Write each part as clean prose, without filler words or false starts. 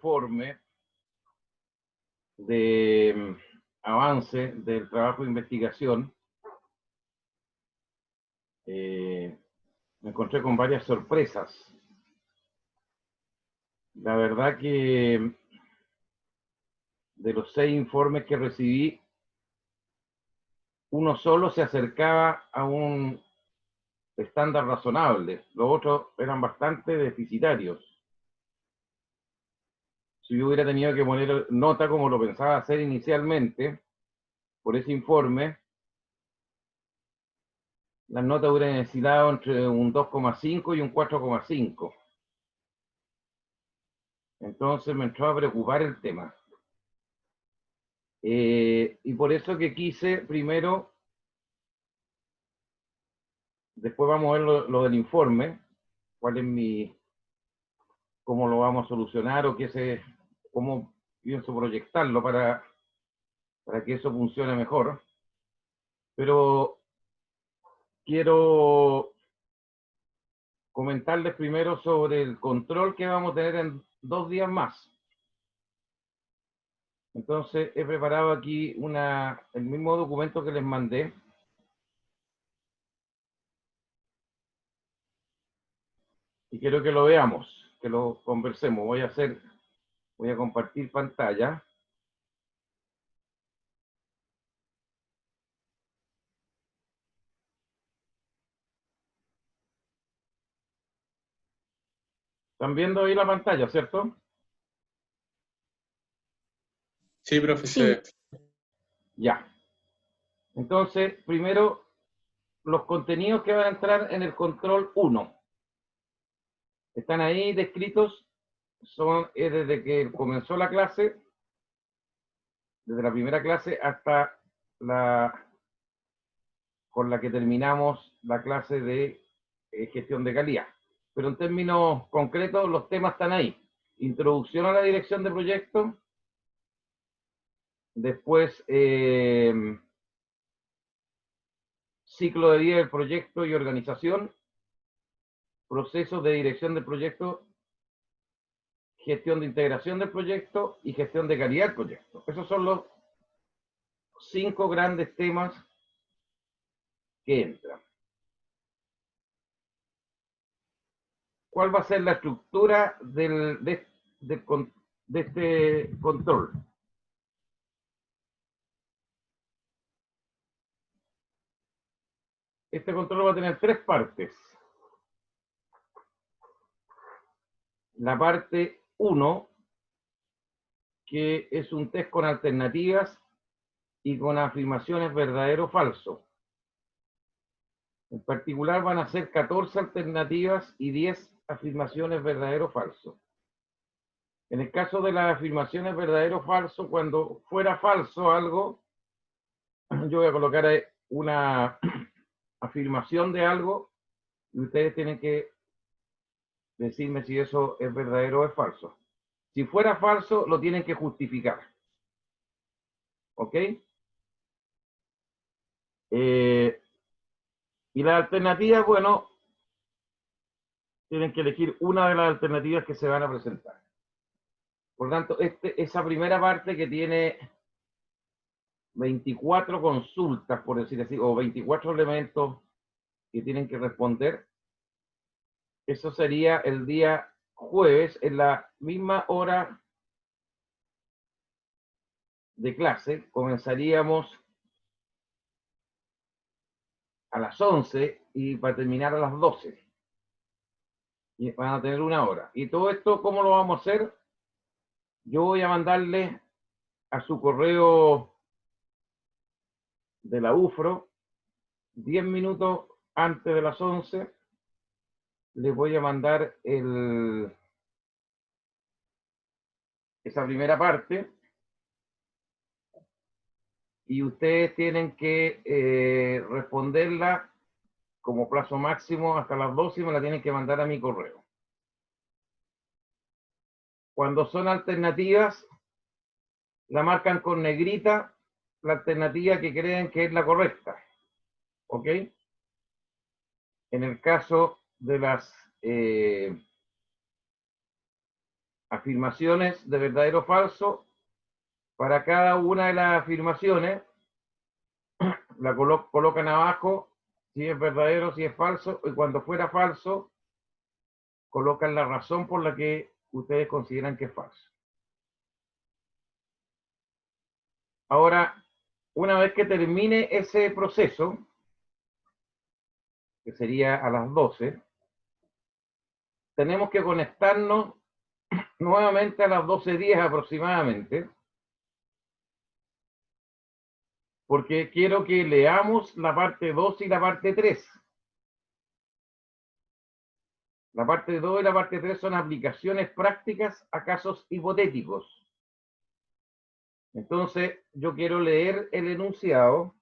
informe de avance del trabajo de investigación, me encontré con varias sorpresas. La verdad que de los 6 informes que recibí, uno solo se acercaba a un estándar razonable, los otros eran bastante deficitarios. Si yo hubiera tenido que poner nota como lo pensaba hacer inicialmente, por ese informe, las notas hubieran necesitado entre un 2,5 y un 4,5. Entonces me entró a preocupar el tema. Y por eso que quise primero, después vamos a ver lo del informe, cuál es cómo lo vamos a solucionar o cómo pienso proyectarlo para que eso funcione mejor. Pero quiero comentarles primero sobre el control que vamos a tener en 2 días más. Entonces he preparado aquí el mismo documento que les mandé. Y quiero que lo veamos, que lo conversemos. Voy a compartir pantalla. ¿Están viendo ahí la pantalla, cierto? Sí, profesor. Sí. Ya. Entonces, primero, los contenidos que van a entrar en el control 1. Están ahí descritos, son desde que comenzó la clase, desde la primera clase hasta con la que terminamos la clase de gestión de calidad. Pero en términos concretos, los temas están ahí. Introducción a la dirección de proyectos, después ciclo de vida del proyecto y organización, procesos de dirección del proyecto, gestión de integración del proyecto y gestión de calidad del proyecto. Esos son los 5 grandes temas que entran. ¿Cuál va a ser la estructura de este control? Este control va a tener 3 partes. La parte 1, que es un test con alternativas y con afirmaciones verdadero o falso. En particular van a ser 14 alternativas y 10 afirmaciones verdadero o falso. En el caso de las afirmaciones verdadero o falso, cuando fuera falso algo, yo voy a colocar una afirmación de algo y ustedes tienen que decirme si eso es verdadero o es falso. Si fuera falso, lo tienen que justificar. ¿Ok? Y las alternativas, bueno, tienen que elegir una de las alternativas que se van a presentar. Por lo tanto, esa primera parte que tiene 24 consultas, por decir así, o 24 elementos que tienen que responder, eso sería el día jueves, en la misma hora de clase. Comenzaríamos a las 11 y para terminar a las 12. Y van a tener 1 hora. Y todo esto, ¿cómo lo vamos a hacer? Yo voy a mandarle a su correo de la UFRO 10 minutos antes de las 11. Les voy a mandar esa primera parte. Y ustedes tienen que responderla como plazo máximo hasta las 12 y me la tienen que mandar a mi correo. Cuando son alternativas, la marcan con negrita la alternativa que creen que es la correcta. ¿Ok? En el caso de las afirmaciones de verdadero o falso. Para cada una de las afirmaciones, la colocan abajo si es verdadero, si es falso, y cuando fuera falso, colocan la razón por la que ustedes consideran que es falso. Ahora, una vez que termine ese proceso, que sería a las 12, tenemos que conectarnos nuevamente a las 12:10 aproximadamente, porque quiero que leamos la parte 2 y la parte 3. La parte 2 y la parte 3 son aplicaciones prácticas a casos hipotéticos. Entonces, yo quiero leer el enunciado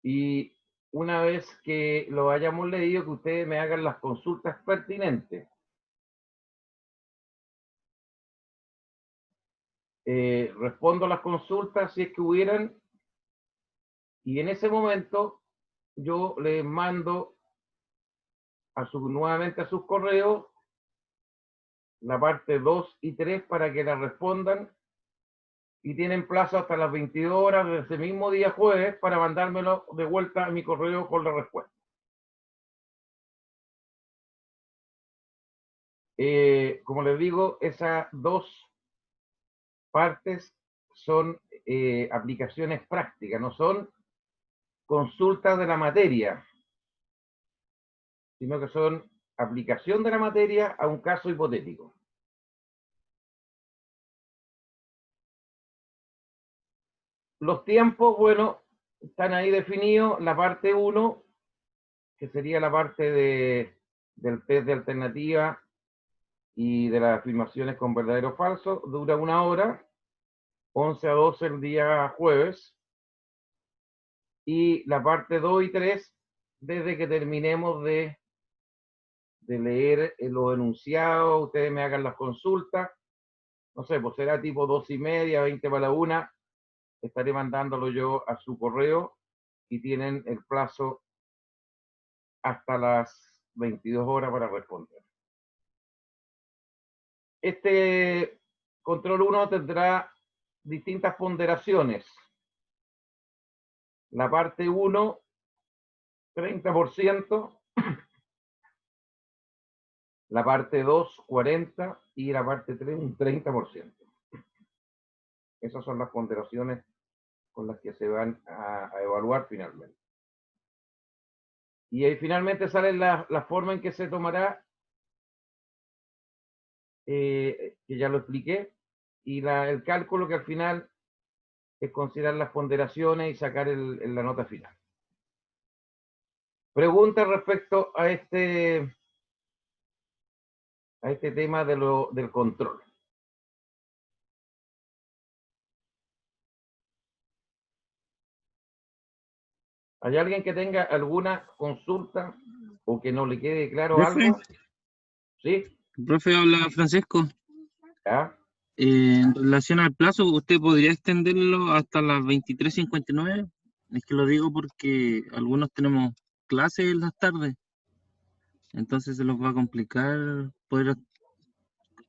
y una vez que lo hayamos leído, que ustedes me hagan las consultas pertinentes. Respondo las consultas si es que hubieran, y en ese momento yo les mando nuevamente a sus correos la parte 2 y 3 para que la respondan, y tienen plazo hasta las 22 horas de ese mismo día jueves para mandármelo de vuelta a mi correo con la respuesta. Como les digo, esas dos partes son aplicaciones prácticas, no son consultas de la materia, sino que son aplicación de la materia a un caso hipotético. Los tiempos, bueno, están ahí definidos. La parte 1, que sería la parte del test de alternativa y de las afirmaciones con verdadero o falso, dura 1 hora, 11 a 12 el día jueves. Y la parte 2 y 3, desde que terminemos de leer los enunciados, ustedes me hagan las consultas, no sé, pues será tipo 2:30, 20 para la 1, estaré mandándolo yo a su correo y tienen el plazo hasta las 22 horas para responder. Este control 1 tendrá distintas ponderaciones. La parte 1, 30%, la parte 2, 40%, y la parte 3, un 30%. Esas son las ponderaciones con las que se van a evaluar finalmente. Y ahí finalmente sale la forma en que se tomará, que ya lo expliqué, y el cálculo que al final es considerar las ponderaciones y sacar la nota final. Pregunta respecto a este tema del control. ¿Hay alguien que tenga alguna consulta o que no le quede claro Profe, algo? ¿Sí? profe, habla Francisco. ¿Ya? En relación al plazo, ¿usted podría extenderlo hasta las 23:59? Es que lo digo porque algunos tenemos clases en las tardes, entonces se los va a complicar poder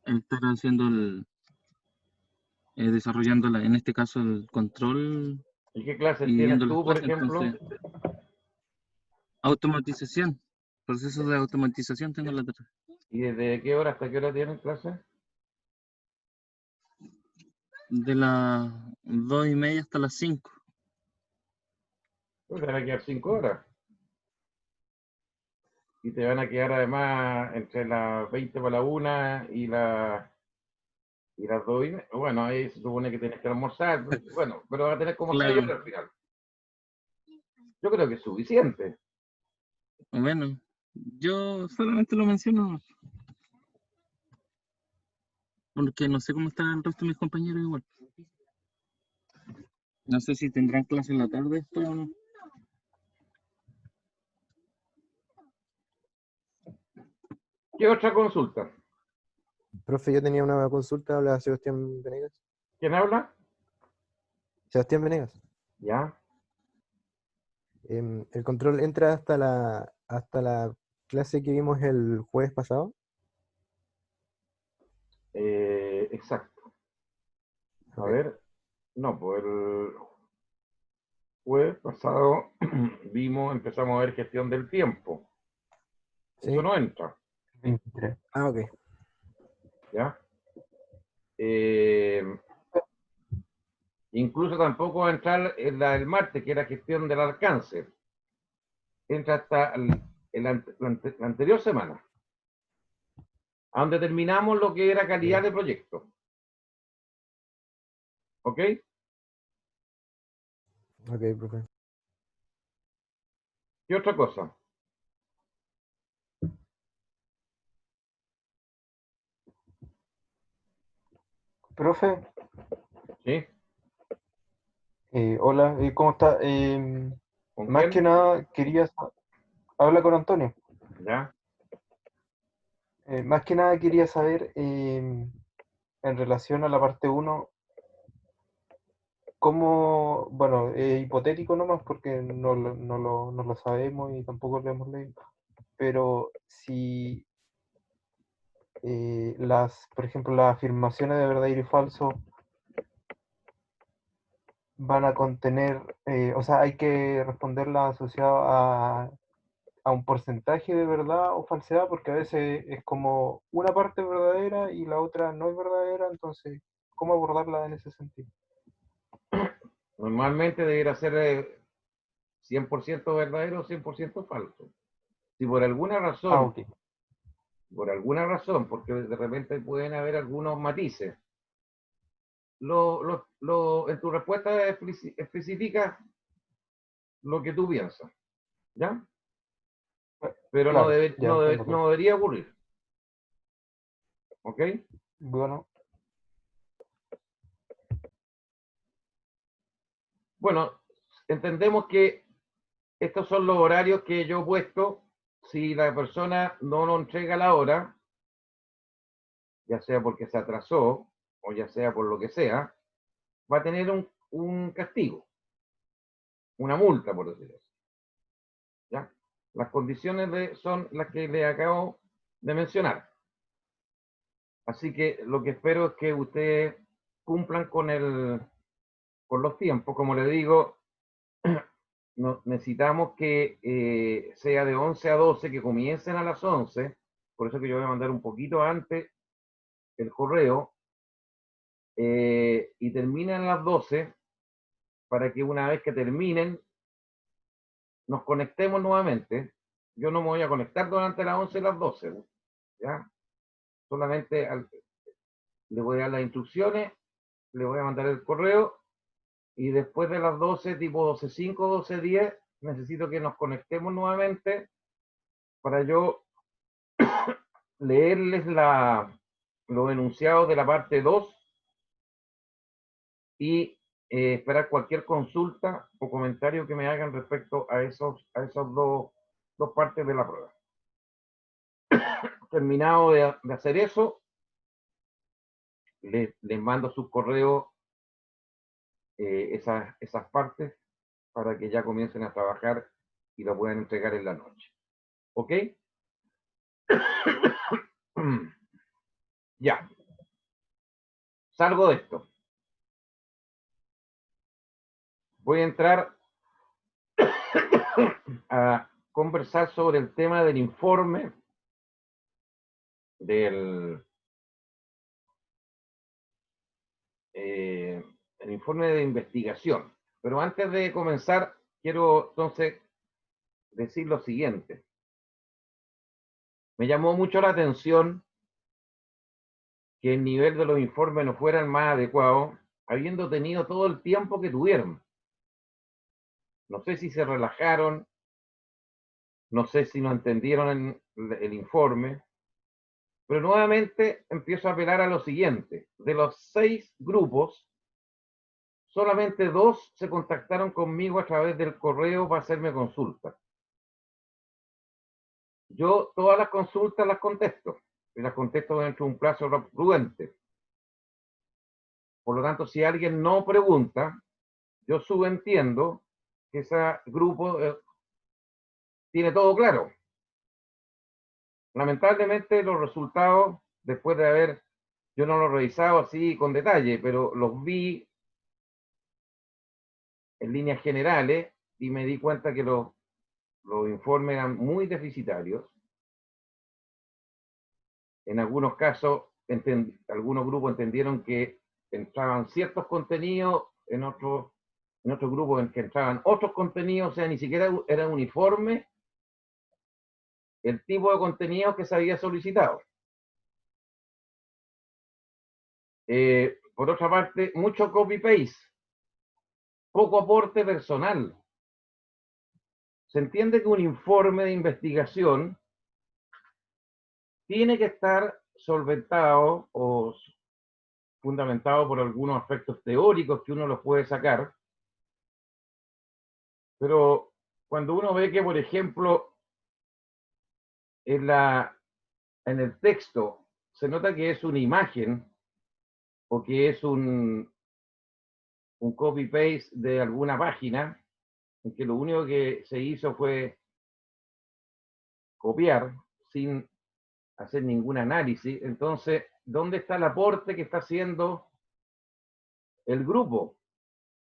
estar haciendo desarrollando en este caso el control ¿Y qué clases y tienes viendo las tú, por clases. ejemplo? Entonces, automatización, procesos de automatización tengo la tarde. ¿Y desde qué hora hasta qué hora tienes clases? De las 2:30 hasta las 5. Pues te van a quedar 5 horas. Y te van a quedar además entre las 20 para la 1 y las 2:30. Bueno, ahí se supone que tienes que almorzar. Bueno, pero vas a tener como 6 Claro, horas al final. Yo creo que es suficiente. bueno, yo solamente lo menciono porque no sé cómo están el resto de mis compañeros igual. No sé si tendrán clase en la tarde después o no. ¿Qué otra consulta? Profe, yo tenía una consulta, habla Sebastián Venegas. ¿Quién habla? Sebastián Venegas. Ya. El control entra hasta la clase que vimos el jueves pasado. Exacto. A Ok. ver, no, pues el jueves pasado empezamos a ver gestión del tiempo. Eso Sí. no entra, 23. Ah, ok. ¿ya? Eh, Incluso tampoco va a entrar en la del martes, que era gestión del alcance. Entra hasta la anterior semana, a donde terminamos lo que era calidad de proyecto. ¿Ok? Ok, profe. ¿Qué otra cosa? Profe, ¿Sí? hola, ¿cómo está? ¿Con Más que quién? nada habla con Antonio. ¿Ya? Más que nada quería saber, en relación a la parte uno, cómo, bueno, es hipotético nomás porque no lo sabemos y tampoco lo hemos leído, pero si por ejemplo, las afirmaciones de verdadero y falso van a contener, o sea, hay que responderlas asociado a un porcentaje de verdad o falsedad, porque a veces es como una parte verdadera y la otra no es verdadera, entonces, ¿cómo abordarla en ese sentido? Normalmente debería ser 100% verdadero o 100% falso. Si Ah, ok. por alguna razón, porque de repente pueden haber algunos matices, en tu respuesta especifica lo que tú piensas, ¿ya? Pero Claro, ya entiendo, no profe. debería ocurrir, ¿ok? Bueno, Bueno, entendemos que estos son los horarios que yo he puesto. Si la persona no lo entrega a la hora, ya sea porque se atrasó o ya sea por lo que sea, va a tener un castigo, una multa, por decirlo así, ¿ya? Las condiciones son las que le acabo de mencionar. Así que lo que espero es que ustedes cumplan con los tiempos. Como les digo, necesitamos que sea de 11 a 12, que comiencen a las 11. Por eso que yo voy a mandar un poquito antes el correo, y terminen a las 12, para que una vez que terminen nos conectemos nuevamente. Yo no me voy a conectar durante las 11 y las 12, ¿ya? Solamente le voy a dar las instrucciones, le voy a mandar el correo, y después de las 12, tipo 12:05, 12:10, necesito que nos conectemos nuevamente para yo leerles los enunciados de la parte 2 y esperar cualquier consulta o comentario que me hagan respecto a esos dos partes de la prueba. Terminado de hacer eso, les mando sus correos, esas partes, para que ya comiencen a trabajar y lo puedan entregar en la noche. ¿Ok? Ya. Salgo de esto. Voy a entrar a conversar sobre el tema del informe del el informe de investigación. Pero antes de comenzar, quiero entonces decir lo siguiente. Me llamó mucho la atención que el nivel de los informes no fuera el más adecuado, habiendo tenido todo el tiempo que tuvieron. No sé si se relajaron, no sé si no entendieron el informe, pero nuevamente empiezo a apelar a lo siguiente. De los 6 grupos, solamente 2 se contactaron conmigo a través del correo para hacerme consulta. Yo todas las consultas las contesto, y las contesto dentro de un plazo prudente. Por lo tanto, si alguien no pregunta, yo subentiendo que ese grupo tiene todo claro. Lamentablemente, los resultados, después de haber Yo no los he revisado así con detalle, pero los vi en líneas generales y me di cuenta que los informes eran muy deficitarios. En algunos casos, algunos grupos entendieron que entraban ciertos contenidos, en otros grupos en que entraban otros contenidos, o sea, ni siquiera era uniforme el tipo de contenido que se había solicitado. Por otra parte, mucho copy-paste, poco aporte personal. Se entiende que un informe de investigación tiene que estar solventado o fundamentado por algunos aspectos teóricos que uno los puede sacar, pero cuando uno ve que, por ejemplo, en el texto se nota que es una imagen o que es un copy-paste de alguna página, en que lo único que se hizo fue copiar sin hacer ningún análisis, entonces, ¿dónde está el aporte que está haciendo el grupo,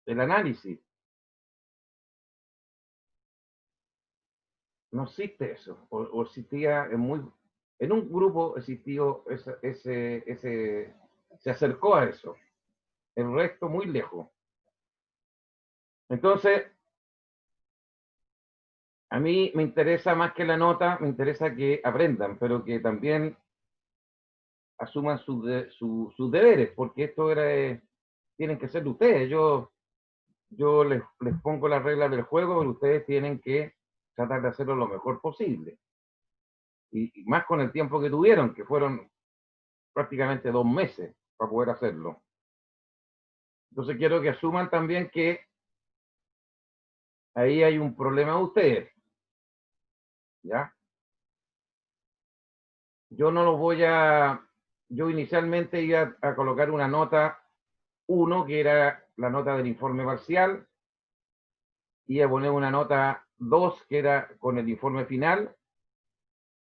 el análisis? No existe eso, o existía en un grupo existió se acercó a eso, el resto muy lejos. Entonces, a mí me interesa más que la nota, me interesa que aprendan, pero que también asuman sus deberes, porque esto tienen que ser de ustedes. Yo les pongo las reglas del juego, pero ustedes tienen que tratar de hacerlo lo mejor posible. Y más con el tiempo que tuvieron, que fueron prácticamente 2 meses para poder hacerlo. Entonces quiero que asuman también que ahí hay un problema de ustedes. ¿Ya? Yo no los voy a... Yo inicialmente iba a colocar una nota 1, que era la nota del informe parcial, y a poner una nota 2, que era con el informe final,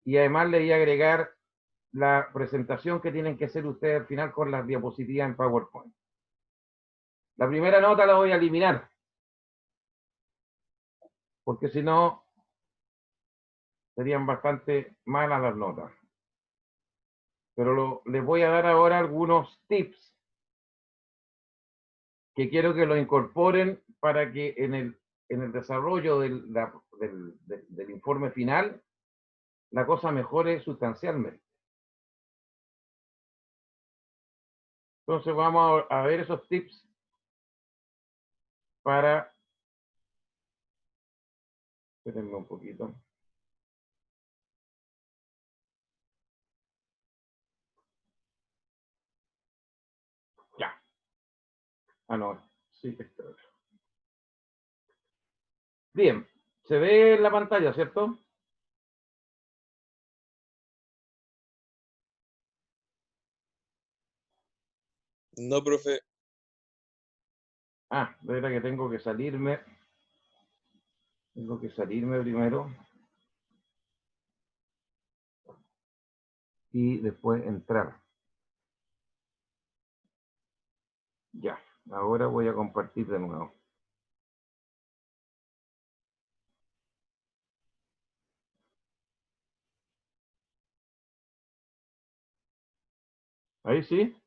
y además le iba a agregar la presentación que tienen que hacer ustedes al final con las diapositivas en PowerPoint. La primera nota la voy a eliminar, porque si no, serían bastante malas las notas. Pero les voy a dar ahora algunos tips que quiero que lo incorporen para que en el desarrollo del informe final la cosa mejore sustancialmente. Entonces vamos a ver esos tips para... Espérenme un poquito. Ya. Ah, no. Sí, esto. Bien. Se ve en la pantalla, ¿cierto? No, profe. Ah, de verdad que tengo que salirme. Tengo que salirme primero. Y después entrar. Ya. Ahora voy a compartir de nuevo. Ahí sí.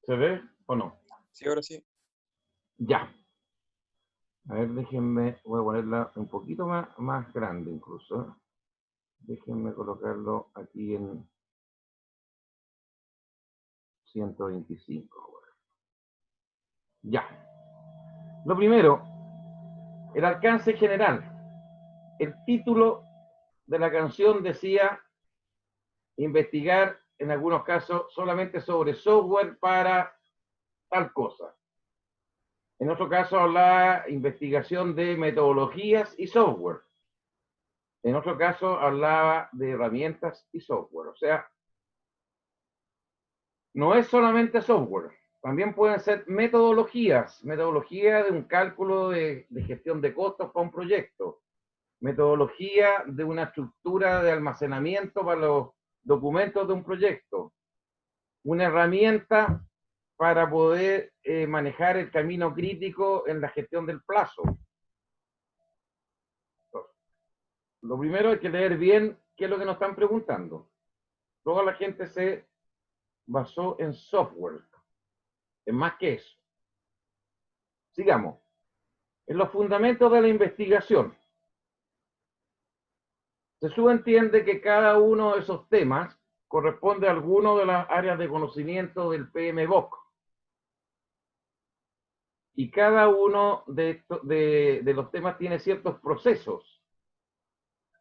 ¿Se ve o no? Sí, ahora sí. Ya. A ver, déjenme, voy a ponerla un poquito más grande incluso. Déjenme colocarlo aquí en 125. Ya. Lo primero, el alcance general. El título de la canción decía investigar, en algunos casos, solamente sobre software para tal cosa. En otro caso hablaba investigación de metodologías y software. En otro caso hablaba de herramientas y software. O sea, no es solamente software. También pueden ser metodologías. Metodología de un cálculo de gestión de costos para un proyecto. metodología de una estructura de almacenamiento para los documentos de un proyecto, una herramienta para poder manejar el camino crítico en la gestión del plazo. Lo primero hay que leer bien qué es lo que nos están preguntando. Toda la gente se basó en software, es más que eso. Sigamos. En los fundamentos de la investigación, se subentiende que cada uno de esos temas corresponde a alguno de las áreas de conocimiento del PMBOK. Y cada uno de los temas tiene ciertos procesos.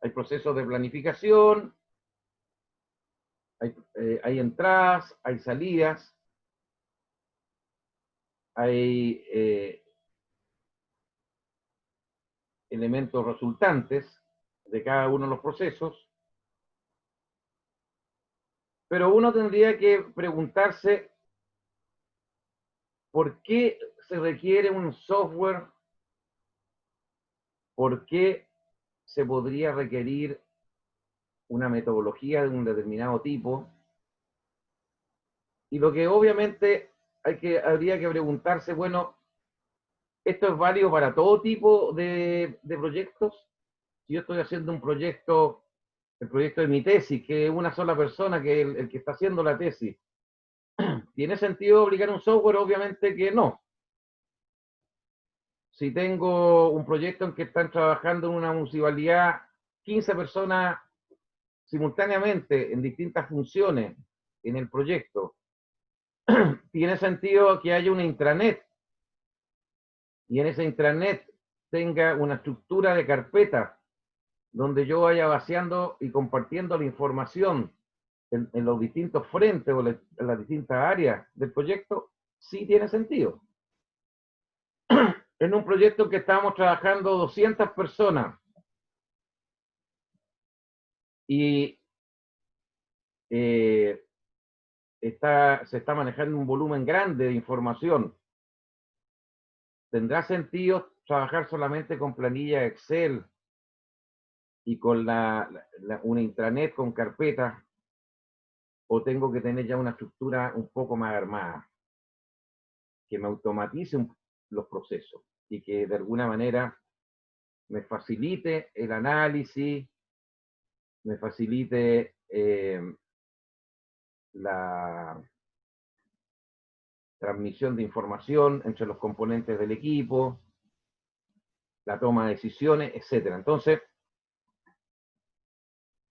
Hay procesos de planificación, hay entradas, hay salidas, hay elementos resultantes de cada uno de los procesos, pero uno tendría que preguntarse por qué se requiere un software, por qué se podría requerir una metodología de un determinado tipo, y lo que obviamente habría que preguntarse, bueno, ¿esto es válido para todo tipo de proyectos? Si yo estoy haciendo un proyecto, el proyecto de mi tesis, que es una sola persona, que es el que está haciendo la tesis, ¿tiene sentido aplicar un software? Obviamente que no. Si tengo un proyecto en que están trabajando en una municipalidad 15 personas simultáneamente en distintas funciones en el proyecto, tiene sentido que haya una intranet y en esa intranet tenga una estructura de carpeta donde yo vaya vaciando y compartiendo la información en los distintos frentes o en las distintas áreas del proyecto. Sí tiene sentido. En un proyecto en que estamos trabajando 200 personas y se está manejando un volumen grande de información, ¿tendrá sentido trabajar solamente con planilla Excel y con una intranet con carpetas, o tengo que tener ya una estructura un poco más armada que me automatice los procesos y que de alguna manera me facilite el análisis, me facilite la transmisión de información entre los componentes del equipo, la toma de decisiones, etcétera? Entonces,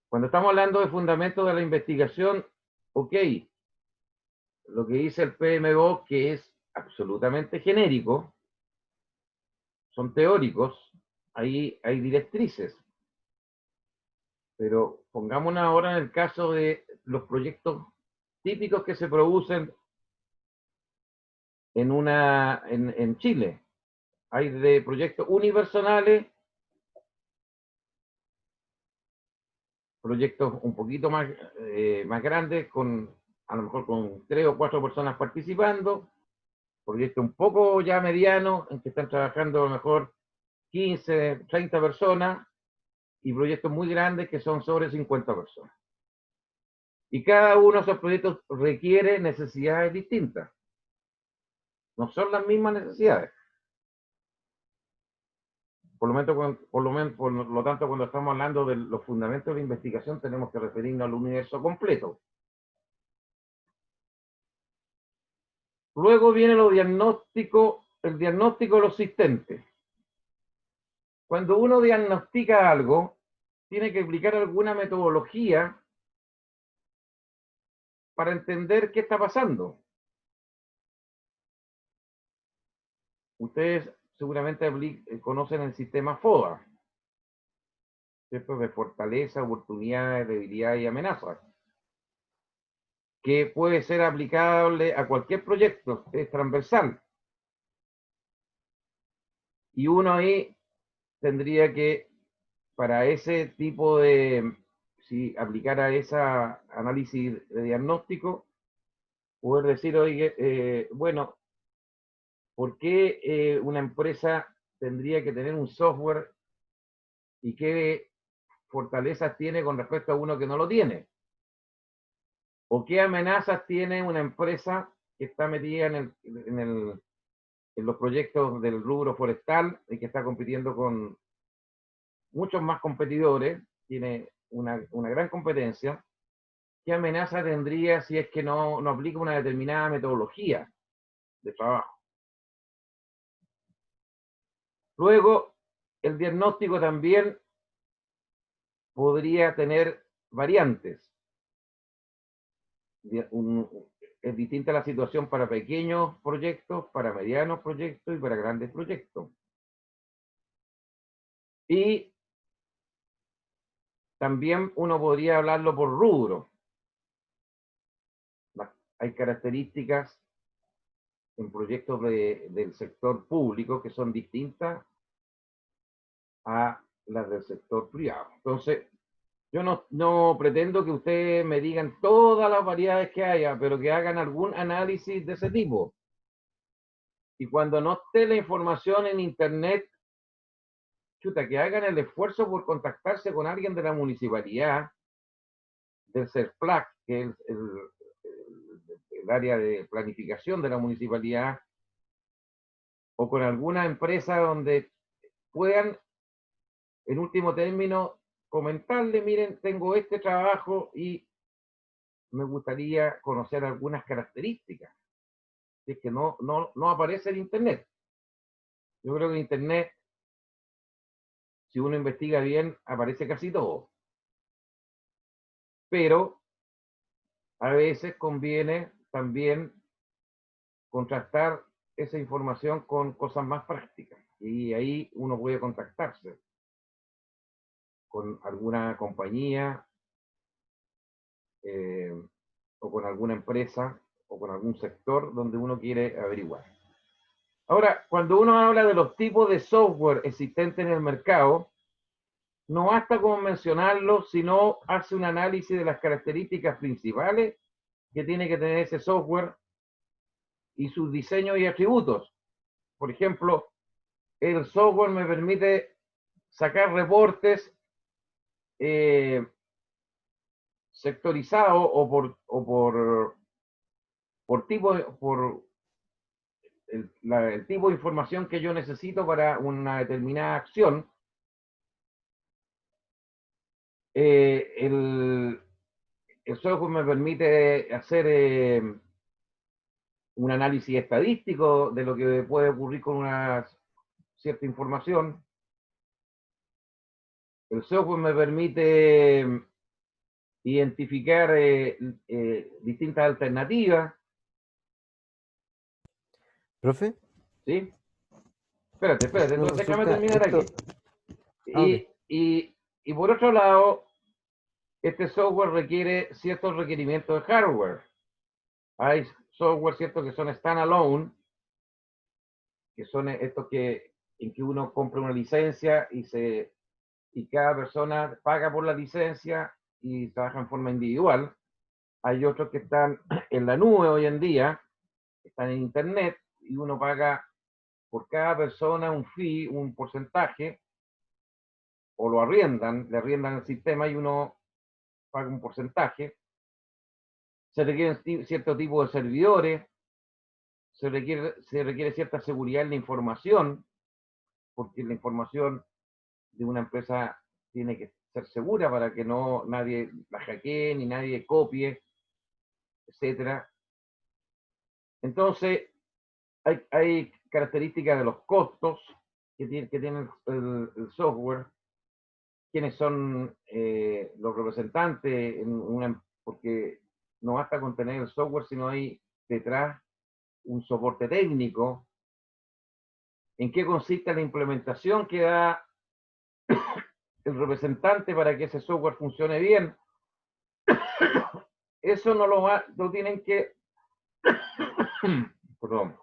cuando estamos hablando de fundamentos de la investigación, ok, lo que dice el PMBOK, que es absolutamente genérico, son teóricos, ahí hay directrices. Pero pongámonos ahora en el caso de los proyectos típicos que se producen en Chile. Hay de proyectos unipersonales, proyectos un poquito más grandes, a lo mejor con 3 o 4 personas participando, proyectos un poco ya medianos, en que están trabajando a lo mejor 15, 30 personas, y proyectos muy grandes que son sobre 50 personas. Y cada uno de esos proyectos requiere necesidades distintas. No son las mismas necesidades. Por lo tanto, cuando estamos hablando de los fundamentos de investigación, tenemos que referirnos al universo completo. Luego viene el diagnóstico de los asistentes. Cuando uno diagnostica algo, tiene que aplicar alguna metodología para entender qué está pasando. Ustedes seguramente conocen el sistema FODA, ¿cierto? De fortaleza, oportunidades, debilidades y amenazas, que puede ser aplicable a cualquier proyecto, es transversal. Y uno ahí tendría que, para ese tipo de, si aplicara ese análisis de diagnóstico, poder decir, oye, bueno, ¿por qué una empresa tendría que tener un software y qué fortalezas tiene con respecto a uno que no lo tiene. O qué amenazas tiene una empresa que está metida en los proyectos del rubro forestal y que está compitiendo con muchos más competidores, tiene una gran competencia. ¿Qué amenaza tendría si es que no aplica una determinada metodología de trabajo? Luego, el diagnóstico también podría tener variantes. Es distinta la situación para pequeños proyectos, para medianos proyectos y para grandes proyectos. Y también uno podría hablarlo por rubro. Hay características en proyectos del sector público que son distintas a las del sector privado. Entonces, yo no pretendo que ustedes me digan todas las variedades que haya, pero que hagan algún análisis de ese tipo. Y cuando no esté la información en Internet, chuta, que hagan el esfuerzo por contactarse con alguien de la municipalidad, del CERPLAC, que es el área de planificación de la municipalidad, o con alguna empresa donde puedan, en último término, comentarle, miren, tengo este trabajo y me gustaría conocer algunas características. Es que no aparece en Internet. Yo creo que en Internet, si uno investiga bien, aparece casi todo. Pero a veces conviene también contrastar esa información con cosas más prácticas. Y ahí uno puede contactarse con alguna compañía o con alguna empresa o con algún sector donde uno quiere averiguar. Ahora, cuando uno habla de los tipos de software existentes en el mercado, no basta con mencionarlos, sino hace un análisis de las características principales que tiene que tener ese software y sus diseños y atributos. Por ejemplo, el software me permite sacar reportes sectorizados o por tipo, por el tipo de información que yo necesito para una determinada acción. El software me permite hacer un análisis estadístico de lo que puede ocurrir con una cierta información. El software me permite identificar distintas alternativas. ¿Profe? ¿Sí? Espérate, Una entonces déjame consulta, terminar aquí. ok. Y por otro lado, este software requiere ciertos requerimientos de hardware. Hay software, ¿cierto?, que son standalone, que son estos en que uno compra una licencia y cada persona paga por la licencia y trabaja en forma individual. Hay otros que están en la nube hoy en día, están en internet, y uno paga por cada persona un fee, un porcentaje, o lo arriendan, le arriendan el sistema y uno paga un porcentaje. Se requieren cierto tipo de servidores, se requiere cierta seguridad en la información, porque la información de una empresa tiene que ser segura para que nadie la hackee, ni nadie copie, etcétera. Entonces, hay características de los costos que tiene el software, quiénes son los representantes, porque no basta con tener el software, sino hay detrás un soporte técnico, en qué consiste la implementación que da el representante para que ese software funcione bien. Eso no lo tienen que perdón,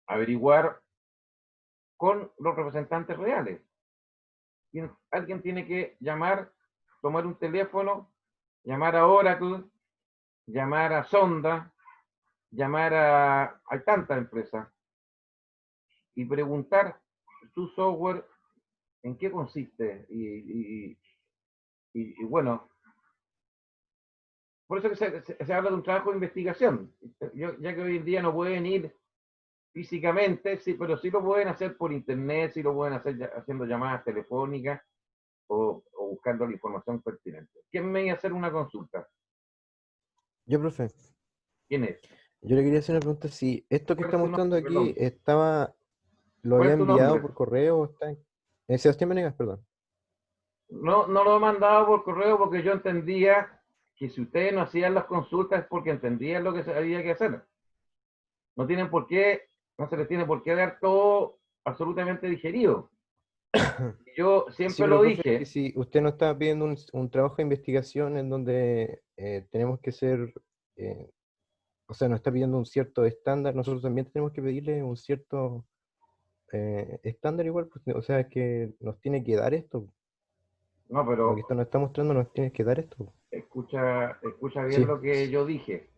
averiguar con los representantes reales. Alguien tiene que tomar un teléfono, llamar a Oracle, llamar a Sonda, hay tantas empresas, y preguntar, ¿tu software en qué consiste. Y bueno, por eso que se habla de un trabajo de investigación. Ya que hoy en día no pueden ir físicamente, sí, pero sí lo pueden hacer por internet, sí lo pueden hacer haciendo llamadas telefónicas o buscando la información pertinente. ¿Quién me iba a hacer una consulta? Yo, profe, ¿Quién es? yo le quería hacer una pregunta si esto que ¿Cuál está es tu mostrando nombre? aquí Perdón. lo ¿Cuál había es tu enviado nombre? por correo o está Sebastián Venegas, perdón. No, no lo he mandado por correo porque yo entendía que si ustedes no hacían las consultas es porque entendían lo que había que hacer. No tienen por qué, no se les tiene por qué dar todo absolutamente digerido. Yo Sí, siempre pero lo profe, es que dije, si usted nos está pidiendo un trabajo de investigación en donde tenemos que ser, eh, o sea, nos está pidiendo un cierto estándar, nosotros también tenemos que pedirle un cierto estándar igual, pues, o sea, es que nos tiene que dar esto, no, lo que pero esto nos está mostrando nos tiene que dar esto. escucha bien Sí, lo que yo dije.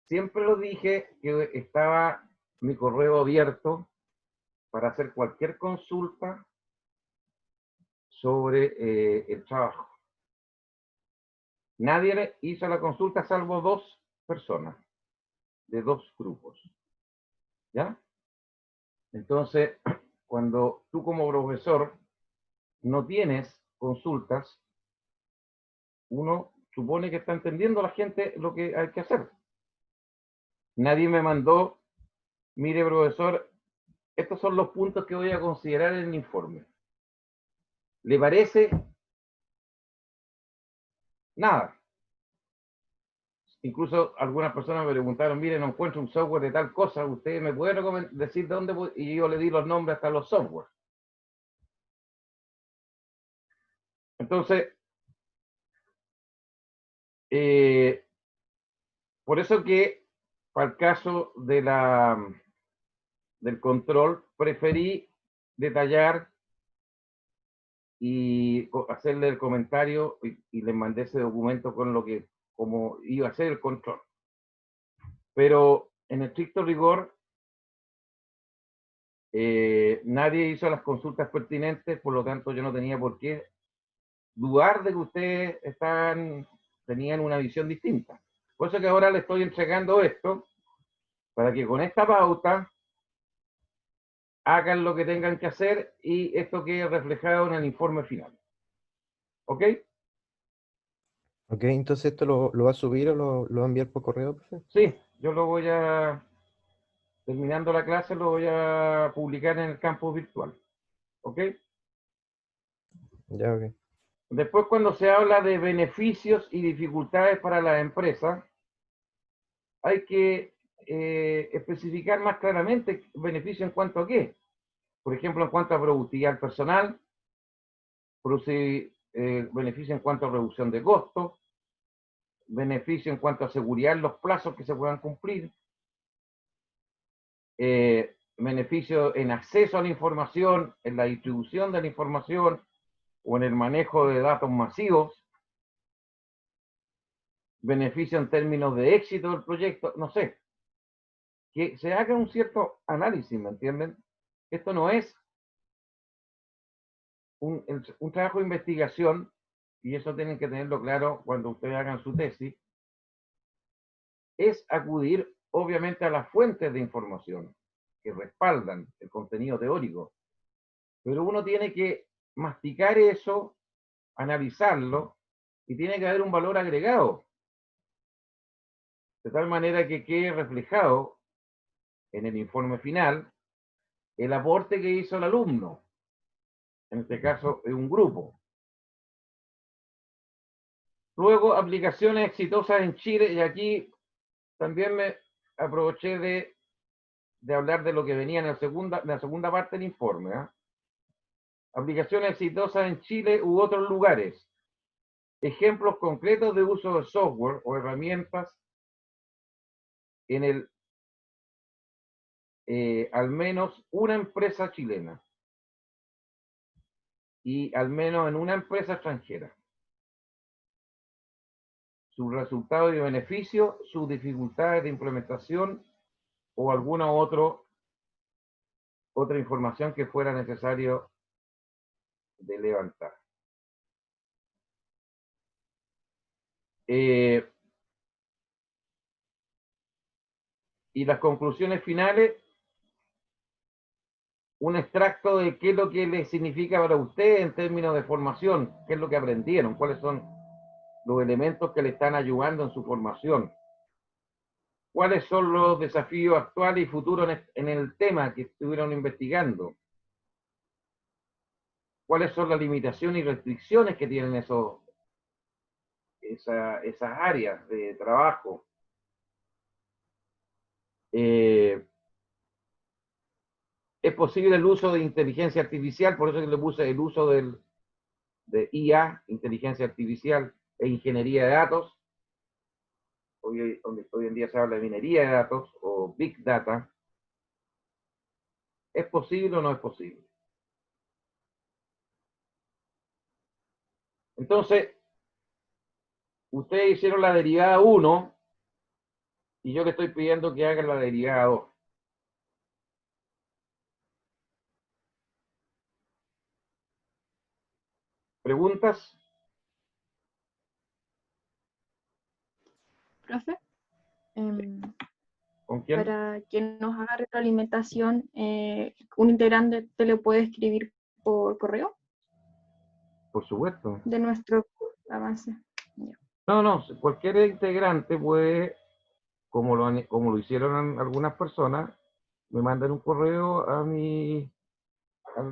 Siempre lo dije que estaba mi correo abierto para hacer cualquier consulta sobre el trabajo. Nadie le hizo la consulta salvo dos personas de dos grupos. ¿Ya? Entonces, cuando tú como profesor no tienes consultas, uno supone que está entendiendo la gente lo que hay que hacer. Nadie me mandó, mire profesor, estos son los puntos que voy a considerar en el informe. ¿Le parece? Nada. Incluso algunas personas me preguntaron, mire, no encuentro un software de tal cosa, ¿usted me puede decir dónde? Y yo le di los nombres hasta los software. Entonces, por eso que para el caso del control preferí detallar y hacerle el comentario y les mandé ese documento con lo que, como iba a ser el control. Pero en estricto rigor, nadie hizo las consultas pertinentes, por lo tanto yo no tenía por qué dudar de que ustedes tenían una visión distinta. Por eso que ahora le estoy entregando esto, para que con esta pauta hagan lo que tengan que hacer y esto quede reflejado en el informe final. ¿Ok? ok, entonces esto lo va a subir o lo va a enviar por correo, profe. Sí, yo lo voy a, terminando la clase, lo voy a publicar en el campus virtual. ¿Ok? Ya, ok. Después, cuando se habla de beneficios y dificultades para las empresas, hay que especificar más claramente beneficio en cuanto a qué. Por ejemplo, en cuanto a productividad personal, beneficio en cuanto a reducción de costos, beneficio en cuanto a seguridad en los plazos que se puedan cumplir, beneficio en acceso a la información, en la distribución de la información o en el manejo de datos masivos, beneficio en términos de éxito del proyecto, no sé, que se haga un cierto análisis, ¿me entienden? Esto no es un trabajo de investigación, y eso tienen que tenerlo claro cuando ustedes hagan su tesis, es acudir obviamente a las fuentes de información que respaldan el contenido teórico, pero uno tiene que masticar eso, analizarlo, y tiene que haber un valor agregado, de tal manera que quede reflejado en el informe final el aporte que hizo el alumno, en este caso es un grupo. Luego, aplicaciones exitosas en Chile, y aquí también me aproveché de hablar de lo que venía en la segunda parte del informe. ¿Eh? Aplicaciones exitosas en Chile u otros lugares. Ejemplos concretos de uso de software o herramientas en al menos una empresa chilena y al menos en una empresa extranjera. Sus resultados y beneficios, sus dificultades de implementación o alguna otra información que fuera necesario levantar. Y las conclusiones finales, un extracto de qué es lo que les significa para usted en términos de formación, qué es lo que aprendieron, cuáles son los elementos que le están ayudando en su formación, cuáles son los desafíos actuales y futuros en el tema que estuvieron investigando, cuáles son las limitaciones y restricciones que tienen esas áreas de trabajo. Es posible el uso de inteligencia artificial, por eso que le puse el uso de IA, inteligencia artificial e ingeniería de datos. Hoy en día se habla de minería de datos o Big Data. ¿Es posible o no es posible? Entonces, ustedes hicieron la derivada 1 y yo le estoy pidiendo que hagan la derivada 2. ¿Preguntas? Profe, ¿Con quién? para que nos haga retroalimentación, un integrante te lo puede escribir por correo Por supuesto. de nuestro avance. Ya. No, cualquier integrante puede, como lo hicieron algunas personas, me mandan un correo al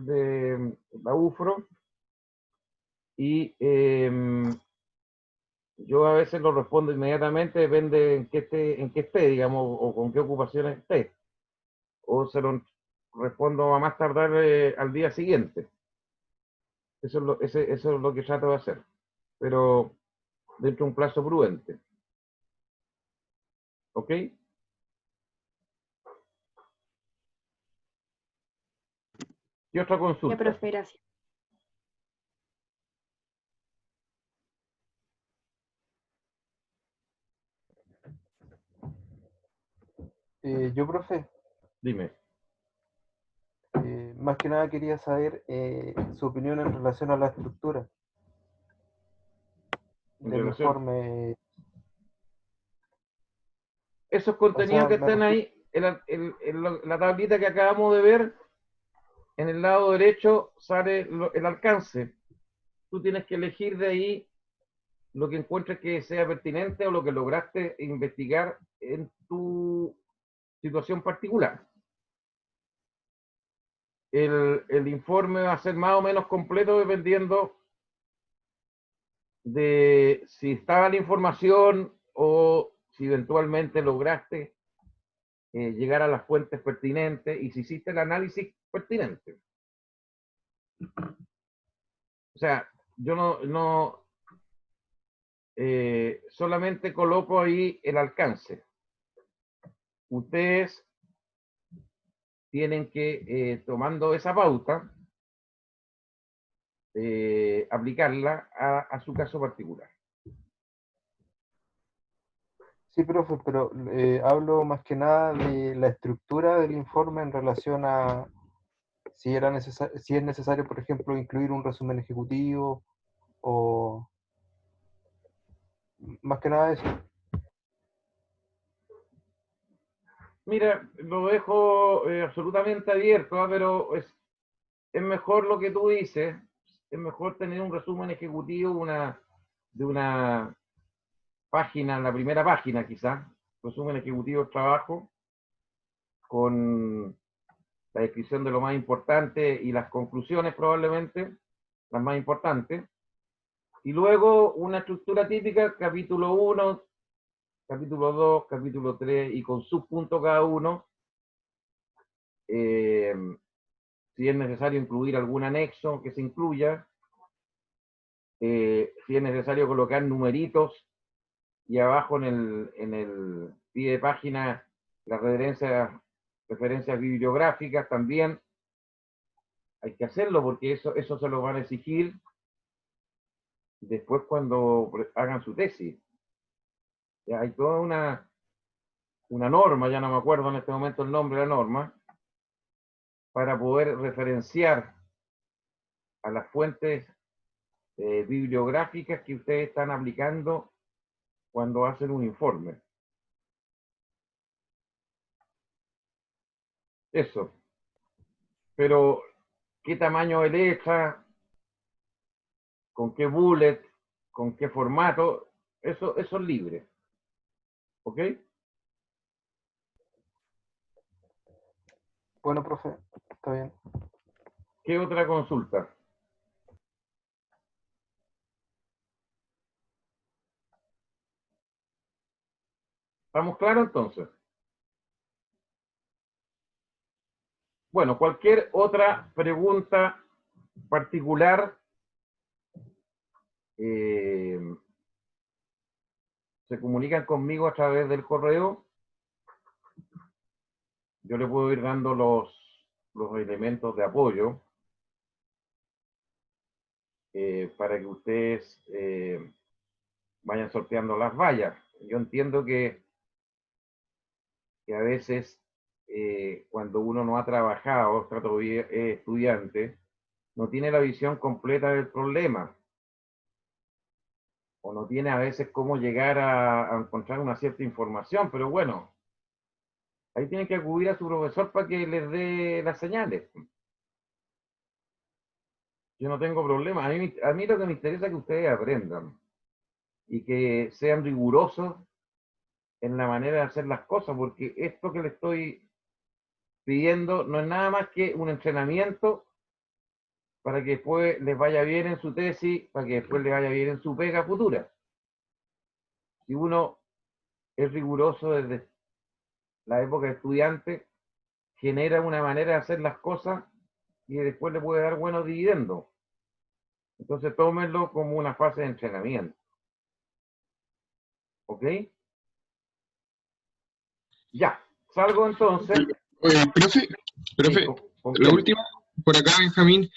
de la UFRO y yo a veces lo respondo inmediatamente, depende en qué esté, digamos, o con qué ocupaciones esté. O se lo respondo a más tardar al día siguiente. Eso es lo que trato de hacer. Pero dentro de un plazo prudente. ¿Ok? ¿Qué otra Ya, consulta? profe, gracias. Yo, profe, Dime. más que nada quería saber su opinión en relación a la estructura En del relación. informe. Esos contenidos O sea, que me están refiero- ahí, la tablita que acabamos de ver, en el lado derecho sale el alcance. Tú tienes que elegir de ahí lo que encuentres que sea pertinente o lo que lograste investigar en tu situación particular. El informe va a ser más o menos completo dependiendo de si estaba la información o si eventualmente lograste llegar a las fuentes pertinentes y si hiciste el análisis pertinente. O sea, yo no solamente coloco ahí el alcance. Ustedes tienen que, tomando esa pauta, aplicarla a su caso particular. Sí, profe, pero hablo más que nada de la estructura del informe en relación a si es necesario, por ejemplo, incluir un resumen ejecutivo o más que nada eso. Mira, lo dejo absolutamente abierto, pero es mejor lo que tú dices, es mejor tener un resumen ejecutivo de una página, la primera página quizás, resumen ejecutivo del trabajo, con la descripción de lo más importante y las conclusiones probablemente, las más importantes, y luego una estructura típica, capítulo 1, capítulo 2, capítulo 3 y con subpunto cada uno, si es necesario incluir algún anexo que se incluya, si es necesario colocar numeritos y abajo en el pie de página las referencias bibliográficas también. Hay que hacerlo porque eso se lo van a exigir después cuando hagan su tesis. Ya hay toda una norma, ya no me acuerdo en este momento el nombre de la norma, para poder referenciar a las fuentes bibliográficas que ustedes están aplicando cuando hacen un informe. Eso. Pero, ¿qué tamaño de letra? ¿Con qué bullet? ¿Con qué formato? Eso es libre. ¿Ok? Bueno, profe, está bien. ¿Qué otra consulta? ¿Estamos claros entonces? Bueno, cualquier otra pregunta particular, se comunican conmigo a través del correo. Yo le puedo ir dando los elementos de apoyo para que ustedes vayan sorteando las vallas. Yo entiendo que a veces cuando uno no ha trabajado, todavía es estudiante, no tiene la visión completa del problema, o no tiene a veces cómo llegar a encontrar una cierta información, pero bueno, ahí tienen que acudir a su profesor para que les dé las señales. Yo no tengo problema. A mí lo que me interesa es que ustedes aprendan y que sean rigurosos en la manera de hacer las cosas, porque esto que les estoy pidiendo no es nada más que un entrenamiento para que después les vaya bien en su tesis, para que después les vaya bien en su pega futura. Si uno es riguroso desde la época de estudiante, genera una manera de hacer las cosas y después le puede dar buenos dividendos. Entonces tómenlo como una fase de entrenamiento. ¿Ok? Ya, salgo entonces. Profe, Sí, ¿con la quién? última, por acá, Benjamín.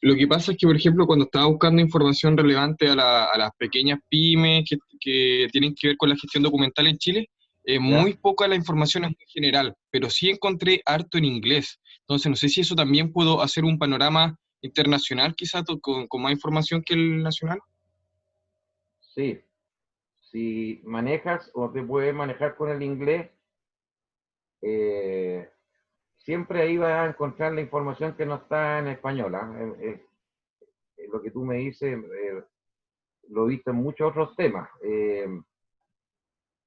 Lo que pasa es que, por ejemplo, cuando estaba buscando información relevante a las pequeñas pymes que tienen que ver con la gestión documental en Chile, ¿Ya? muy poca la información es muy general, pero sí encontré harto en inglés. Entonces, no sé si eso también puedo hacer un panorama internacional, quizás con más información que el nacional. Sí. Si manejas o te puedes manejar con el inglés, siempre ahí vas a encontrar la información que no está en español. ¿Ah? Lo que tú me dices, lo he visto en muchos otros temas.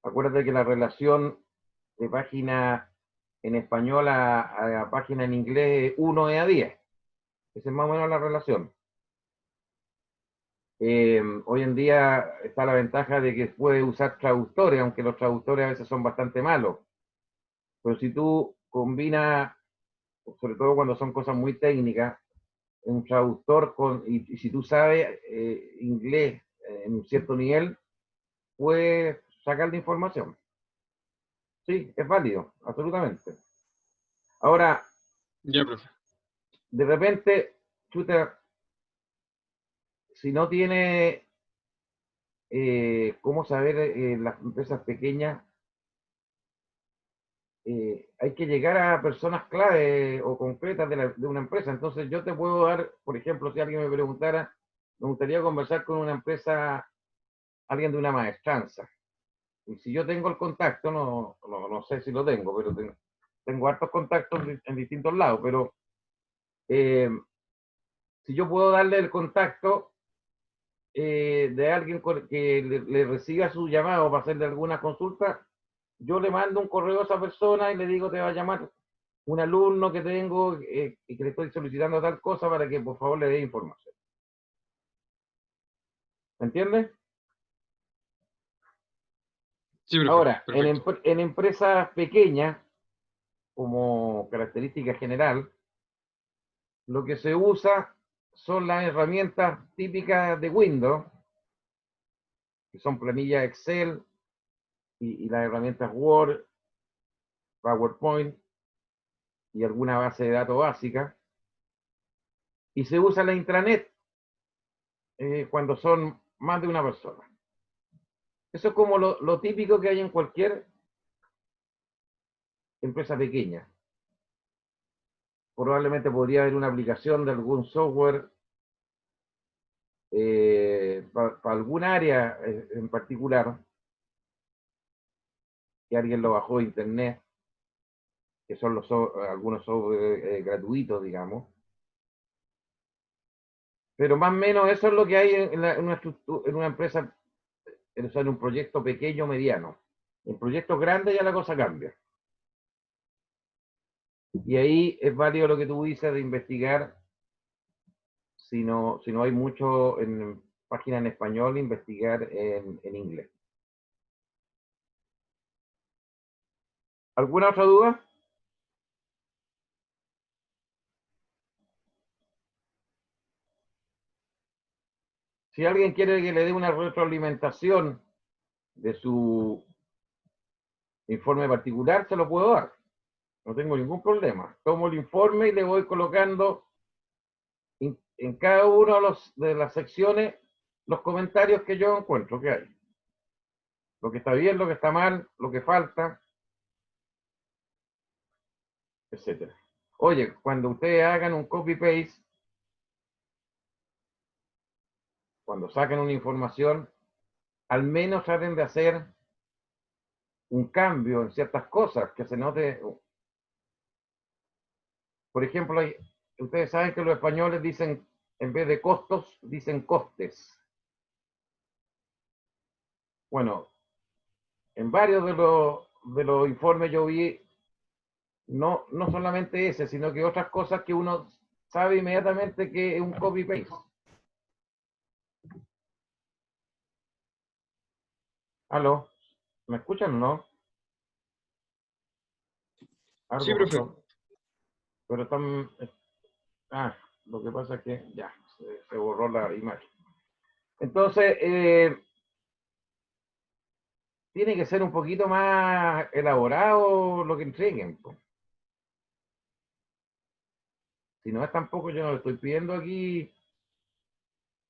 Acuérdate que la relación de página en español a página en inglés 1 es a 10. Esa es más o menos la relación. Hoy en día está la ventaja de que puedes usar traductores, aunque los traductores a veces son bastante malos. Pero si tú combinas, sobre todo cuando son cosas muy técnicas, un traductor y si tú sabes inglés en un cierto nivel, puedes sacar la información. Sí, es válido, absolutamente. Ahora, Ya, profe. de repente, chuta, si no tiene cómo saber las empresas pequeñas, hay que llegar a personas clave o concretas de una empresa. Entonces yo te puedo dar, por ejemplo, si alguien me preguntara, me gustaría conversar con una empresa, alguien de una maestranza. Y si yo tengo el contacto, no sé si lo tengo, pero tengo hartos contactos en distintos lados, pero si yo puedo darle el contacto de alguien que le reciba su llamado para hacerle alguna consulta, yo le mando un correo a esa persona y le digo, te va a llamar un alumno que tengo y que le estoy solicitando tal cosa para que por favor le dé información. ¿Me entiendes? Sí, profe. Ahora, Perfecto. en empresas pequeñas, como característica general, lo que se usa son las herramientas típicas de Windows, que son planillas Excel y las herramientas Word, PowerPoint y alguna base de datos básica. Y se usa la intranet cuando son más de una persona. Eso es como lo típico que hay en cualquier empresa pequeña. Probablemente podría haber una aplicación de algún software para algún área en particular, que alguien lo bajó de internet, que son algunos software gratuitos, digamos. Pero más o menos eso es lo que hay en una empresa, o sea, en un proyecto pequeño o mediano. En proyectos grandes ya la cosa cambia. Y ahí es válido lo que tú dices de investigar, si no hay mucho en página en español, investigar en inglés. ¿Alguna otra duda? Si alguien quiere que le dé una retroalimentación de su informe particular, se lo puedo dar. No tengo ningún problema. Tomo el informe y le voy colocando en cada una de las secciones los comentarios que yo encuentro que hay. Lo que está bien, lo que está mal, lo que falta, etc. Oye, cuando ustedes hagan un copy-paste, cuando saquen una información, al menos traten de hacer un cambio en ciertas cosas, que se note. Por ejemplo, ustedes saben que los españoles dicen, en vez de costos, dicen costes. Bueno, en varios de los informes yo vi, no solamente ese, sino que otras cosas que uno sabe inmediatamente que es un copy-paste. ¿Aló? ¿Me escuchan o no? Algo Sí, profe. pasó. Pero están... lo que pasa es que ya, se borró la imagen. Entonces, tiene que ser un poquito más elaborado lo que entreguen. Si no es tampoco, yo no le estoy pidiendo aquí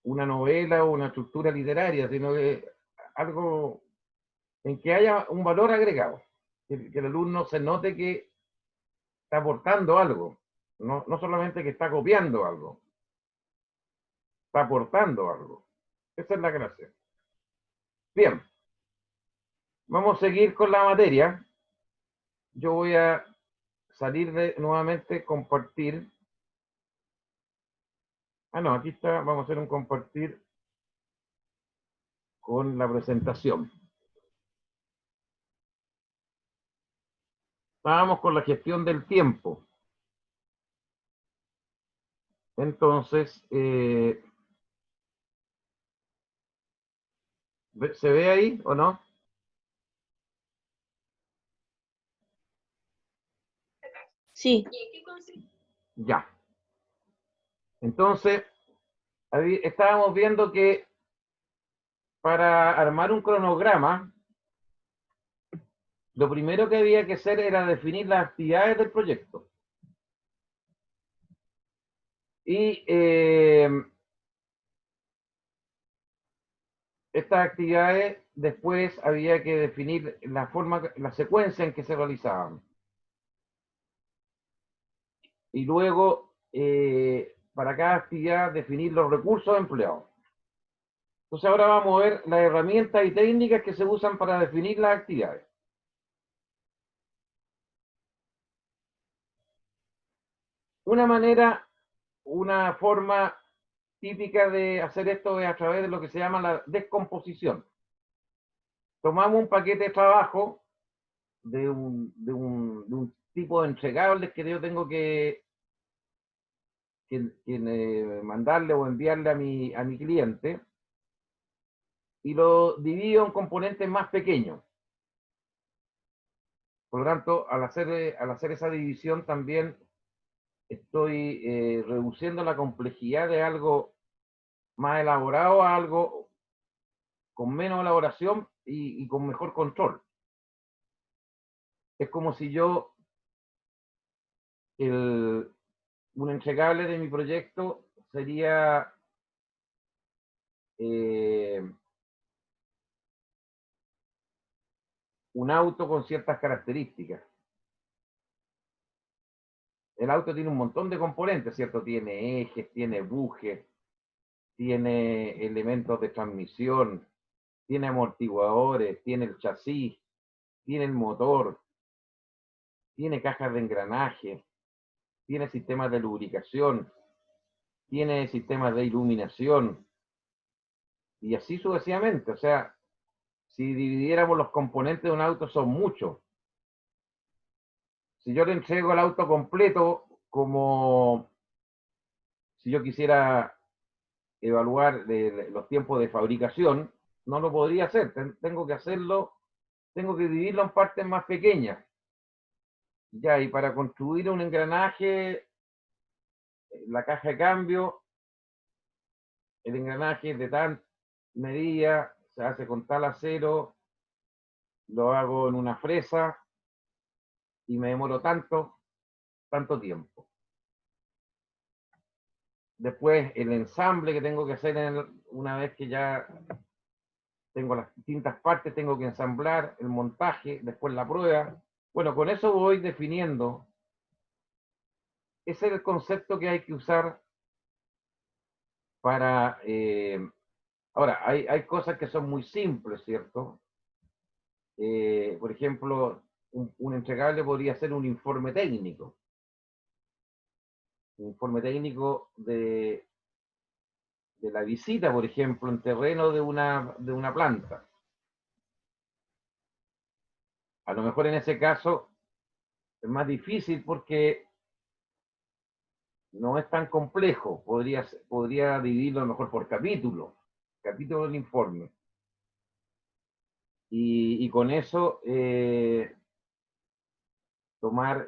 una novela o una estructura literaria, sino que algo en que haya un valor agregado, que el alumno se note que está aportando algo, no solamente que está copiando algo, está aportando algo. Esa es la gracia. Bien, vamos a seguir con la materia. Yo voy a salir de nuevamente compartir. No, aquí está, vamos a hacer un compartir con la presentación. Estábamos con la gestión del tiempo. Entonces, ¿se ve ahí o no? Sí. Ya. Entonces, estábamos viendo que para armar un cronograma, lo primero que había que hacer era definir las actividades del proyecto. Y estas actividades después había que definir la secuencia en que se realizaban. Y luego, para cada actividad, definir los recursos empleados. Entonces ahora vamos a ver las herramientas y técnicas que se usan para definir las actividades. Una forma típica de hacer esto es a través de lo que se llama la descomposición. Tomamos un paquete de trabajo de un tipo de entregables que yo tengo que mandarle o enviarle a mi cliente, y lo divido en componentes más pequeños. Por lo tanto, al hacer esa división también estoy reduciendo la complejidad de algo más elaborado a algo con menos elaboración y con mejor control. Es como si yo, un entregable de mi proyecto sería un auto con ciertas características. El auto tiene un montón de componentes, ¿cierto? Tiene ejes, tiene bujes, tiene elementos de transmisión, tiene amortiguadores, tiene el chasis, tiene el motor, tiene cajas de engranaje, tiene sistemas de lubricación, tiene sistemas de iluminación, y así sucesivamente. O sea, si dividiéramos los componentes de un auto, son muchos. Si yo le entrego el auto completo, como si yo quisiera evaluar los tiempos de fabricación, no lo podría hacer. Tengo que hacerlo, tengo que dividirlo en partes más pequeñas. Ya, y para construir un engranaje, la caja de cambio, el engranaje es de tal medida, se hace con tal acero, lo hago en una fresa y me demoro tanto tiempo. Después el ensamble que tengo que hacer una vez que ya tengo las distintas partes, tengo que ensamblar el montaje, después la prueba. Bueno, con eso voy definiendo. Ese es el concepto que hay que usar para... ahora, hay cosas que son muy simples, ¿cierto? Por ejemplo, un entregable podría ser un informe técnico. Un informe técnico de la visita, por ejemplo, en terreno de una planta. A lo mejor en ese caso es más difícil porque no es tan complejo. Podría dividirlo a lo mejor por capítulo del informe. Y con eso tomar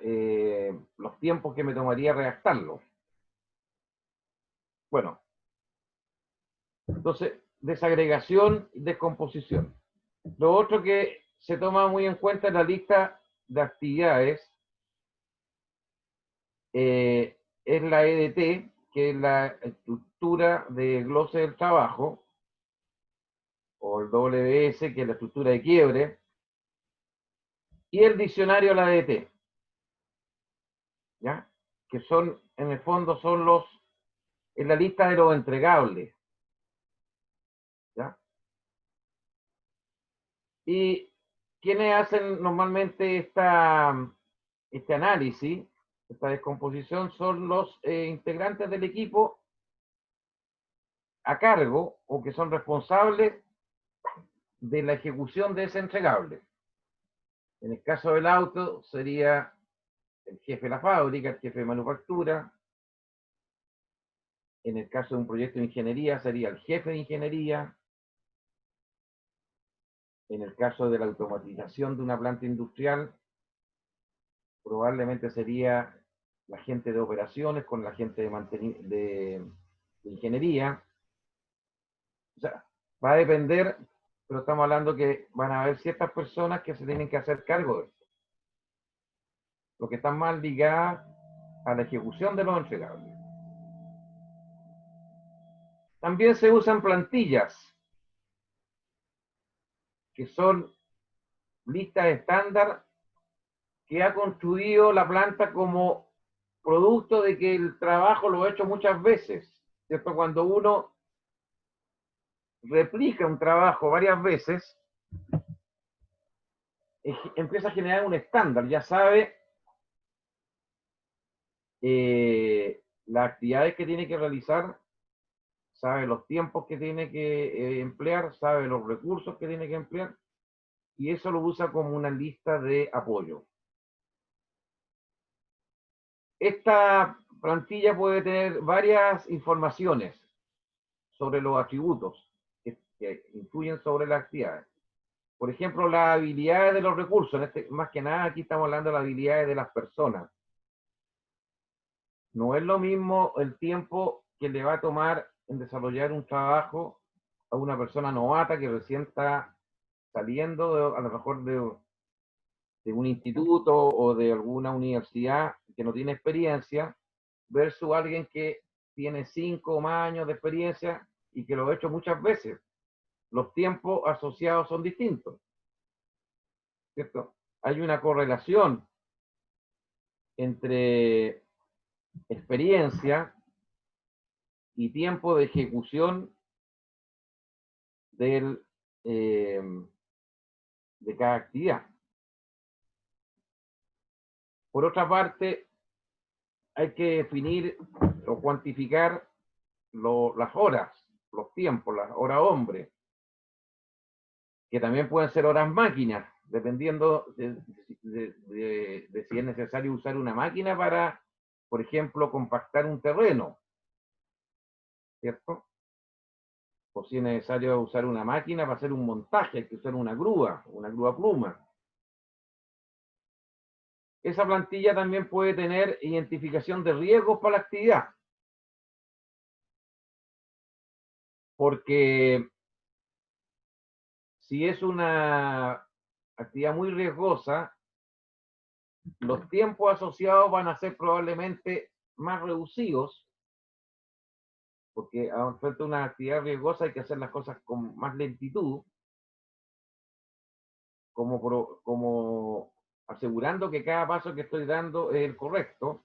los tiempos que me tomaría redactarlo. Bueno, entonces, desagregación y descomposición. Lo otro que se toma muy en cuenta es la lista de actividades, es la EDT, que es la estructura de glose del trabajo, o el WS, que es la estructura de quiebre, y el diccionario de la EDT, ¿ya? Que son, en el fondo, es la lista de los entregables, ¿ya? Y quienes hacen normalmente este análisis, esta descomposición, son los integrantes del equipo a cargo o que son responsables de la ejecución de ese entregable. En el caso del auto sería el jefe de la fábrica, el jefe de manufactura. En el caso de un proyecto de ingeniería sería el jefe de ingeniería. En el caso de la automatización de una planta industrial, probablemente sería la gente de operaciones con la gente de ingeniería. O sea, va a depender, pero estamos hablando que van a haber ciertas personas que se tienen que hacer cargo de esto. Lo que están más ligadas a la ejecución de los entregables. También se usan plantillas, que son listas estándar que ha construido la planta como producto de que el trabajo lo ha hecho muchas veces, ¿cierto? Cuando uno replica un trabajo varias veces, empieza a generar un estándar, ya sabe las actividades que tiene que realizar, sabe los tiempos que tiene que emplear, sabe los recursos que tiene que emplear, y eso lo usa como una lista de apoyo. Esta plantilla puede tener varias informaciones sobre los atributos que influyen sobre las actividades. Por ejemplo, las habilidades de los recursos. Más que nada, aquí estamos hablando de las habilidades de las personas. No es lo mismo el tiempo que le va a tomar en desarrollar un trabajo a una persona novata que recién está saliendo a lo mejor de un instituto o de alguna universidad que no tiene experiencia, versus alguien que tiene 5 o más años de experiencia y que lo ha hecho muchas veces. Los tiempos asociados son distintos, ¿cierto? Hay una correlación entre experiencia y tiempo de ejecución de cada actividad. Por otra parte, hay que definir o cuantificar las horas, los tiempos, las horas hombre, que también pueden ser horas máquinas, dependiendo de si es necesario usar una máquina para, por ejemplo, compactar un terreno, ¿cierto? O si es necesario usar una máquina para hacer un montaje, hay que usar una grúa pluma. Esa plantilla también puede tener identificación de riesgos para la actividad. Porque si es una actividad muy riesgosa, los tiempos asociados van a ser probablemente más reducidos, porque frente a una actividad riesgosa hay que hacer las cosas con más lentitud, como asegurando que cada paso que estoy dando es el correcto.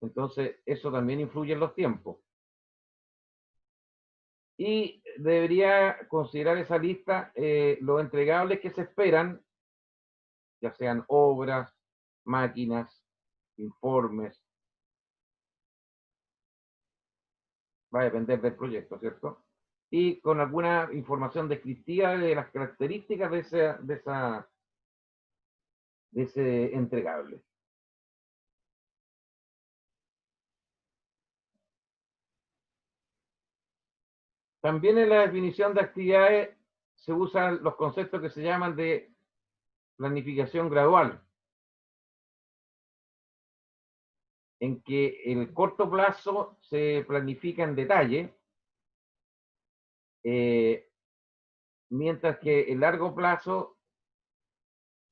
Entonces, eso también influye en los tiempos. Y debería considerar esa lista los entregables que se esperan, ya sean obras, máquinas, informes. Va a depender del proyecto, ¿cierto? Y con alguna información descriptiva de las características de ese entregable. También en la definición de actividades se usan los conceptos que se llaman de planificación gradual, en que el corto plazo se planifica en detalle, mientras que el largo plazo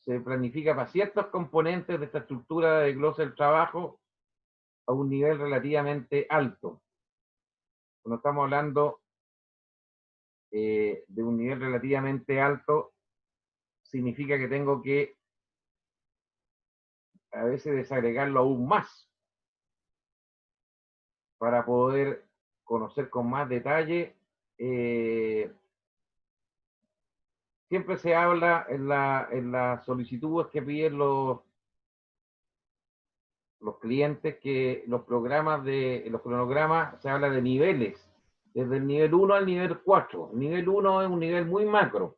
se planifica para ciertos componentes de esta estructura de glosa del trabajo a un nivel relativamente alto. Cuando estamos hablando de un nivel relativamente alto, significa que tengo que a veces desagregarlo aún más para poder conocer con más detalle. Siempre se habla en las solicitudes que piden los clientes, que los cronogramas se habla de niveles, desde el nivel 1 al nivel 4. El nivel 1 es un nivel muy macro.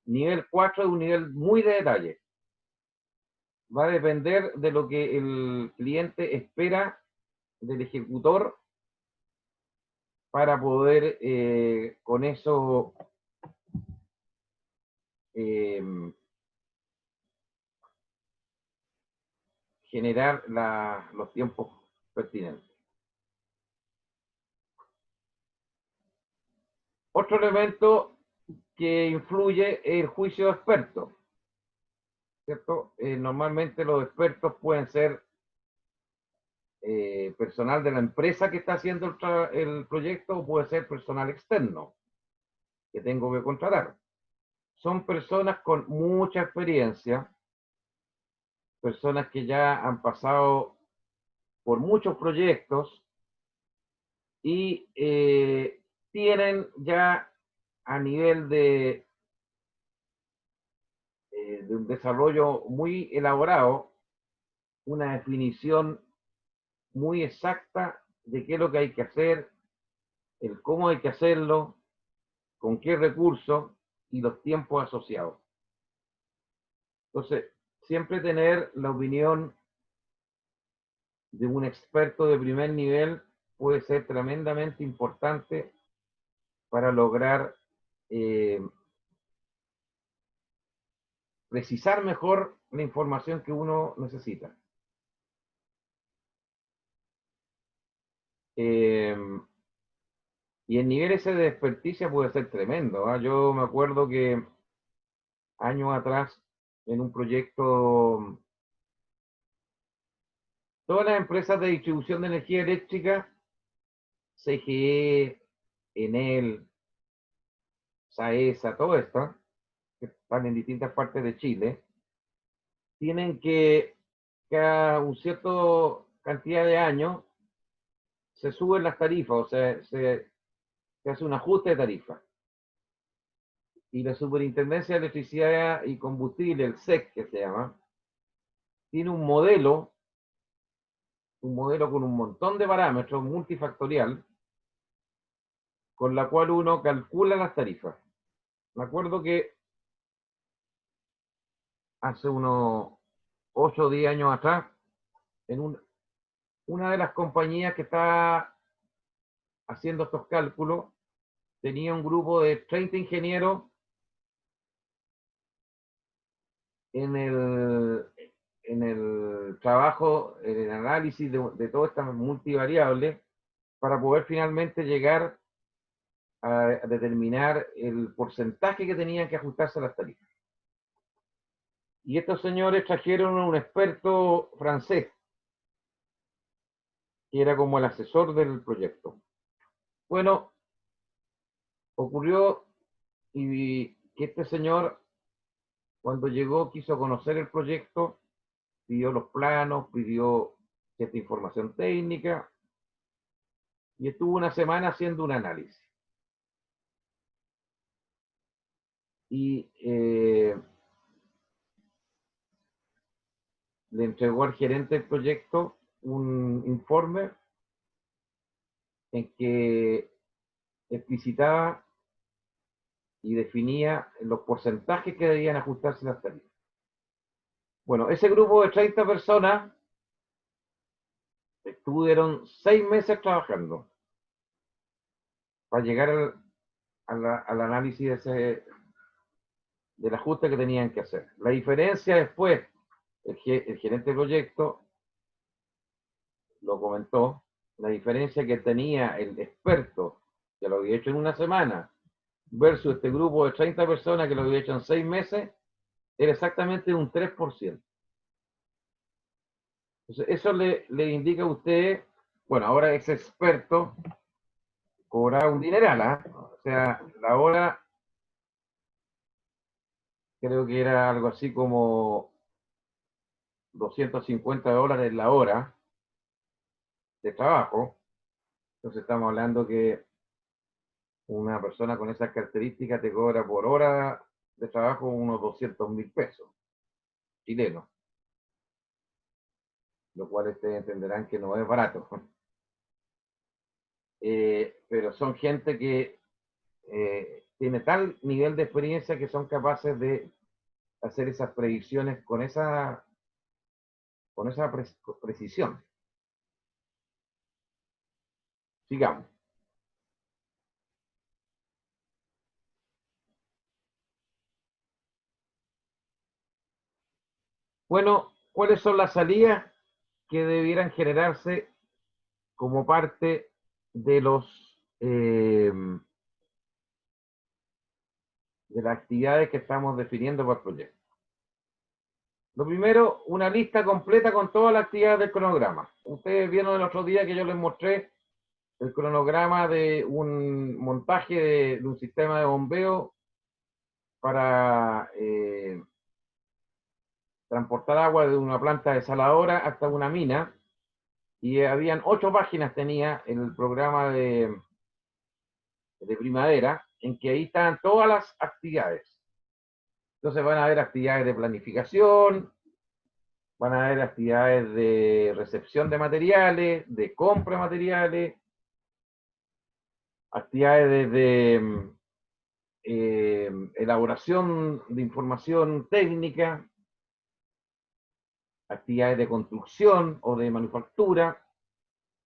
Nivel 4 es un nivel muy de detalle. Va a depender de lo que el cliente espera del ejecutor para poder con eso generar los tiempos pertinentes. Otro elemento que influye es el juicio de expertos, ¿cierto? Normalmente los expertos pueden ser personal de la empresa que está haciendo el proyecto, o puede ser personal externo que tengo que contratar. Son personas con mucha experiencia, personas que ya han pasado por muchos proyectos y tienen ya a nivel de un desarrollo muy elaborado una definición muy exacta de qué es lo que hay que hacer, el cómo hay que hacerlo, con qué recursos y los tiempos asociados. Entonces, siempre tener la opinión de un experto de primer nivel puede ser tremendamente importante para lograr precisar mejor la información que uno necesita. Y el nivel ese de experticia puede ser tremendo, ¿eh? Yo me acuerdo que años atrás, en un proyecto, todas las empresas de distribución de energía eléctrica, CGE, Enel, SAESA, todo esto, que están en distintas partes de Chile, tienen que cada un cierto cantidad de años se suben las tarifas, o sea, se hace un ajuste de tarifa. Y la Superintendencia de Electricidad y Combustible, el SEC que se llama, tiene un modelo con un montón de parámetros multifactorial, con la cual uno calcula las tarifas. Me acuerdo que hace unos 8 o 10 años atrás, en una de las compañías que está haciendo estos cálculos, tenía un grupo de 30 ingenieros en el trabajo, en el análisis de todas estas multivariables, para poder finalmente llegar a determinar el porcentaje que tenían que ajustarse a las tarifas. Y estos señores trajeron a un experto francés, que era como el asesor del proyecto. Bueno, ocurrió y que este señor, cuando llegó, quiso conocer el proyecto, pidió los planos, pidió cierta información técnica, y estuvo una semana haciendo un análisis. Y le entregó al gerente del proyecto un informe en que explicitaba y definía los porcentajes que debían ajustarse las tarifas. Bueno, ese grupo de 30 personas estuvieron 6 meses trabajando para llegar al análisis del ajuste que tenían que hacer. La diferencia después, el gerente de proyecto lo comentó, la diferencia que tenía el experto, que lo había hecho en una semana, versus este grupo de 30 personas que lo había hecho en 6 meses, era exactamente un 3%. Entonces, eso le indica a usted, bueno, ahora ese experto cobra un dineral, ¿eh? O sea, la hora creo que era algo así como $250 la hora de trabajo. Entonces estamos hablando que una persona con esas características te cobra por hora de trabajo unos 200.000 pesos chilenos, lo cual ustedes entenderán que no es barato. Pero son gente que tiene tal nivel de experiencia que son capaces de hacer esas predicciones con esa precisión. Sigamos. Bueno, ¿cuáles son las salidas que debieran generarse como parte de de las actividades que estamos definiendo para el proyecto? Lo primero, una lista completa con todas las actividades del cronograma. Ustedes vieron el otro día que yo les mostré el cronograma de un montaje de un sistema de bombeo para transportar agua de una planta desaladora hasta una mina, y habían 8 páginas tenía el programa de primavera, en que ahí estaban todas las actividades. Entonces van a haber actividades de planificación, van a haber actividades de recepción de materiales, de compra de materiales, actividades de elaboración de información técnica, actividades de construcción o de manufactura,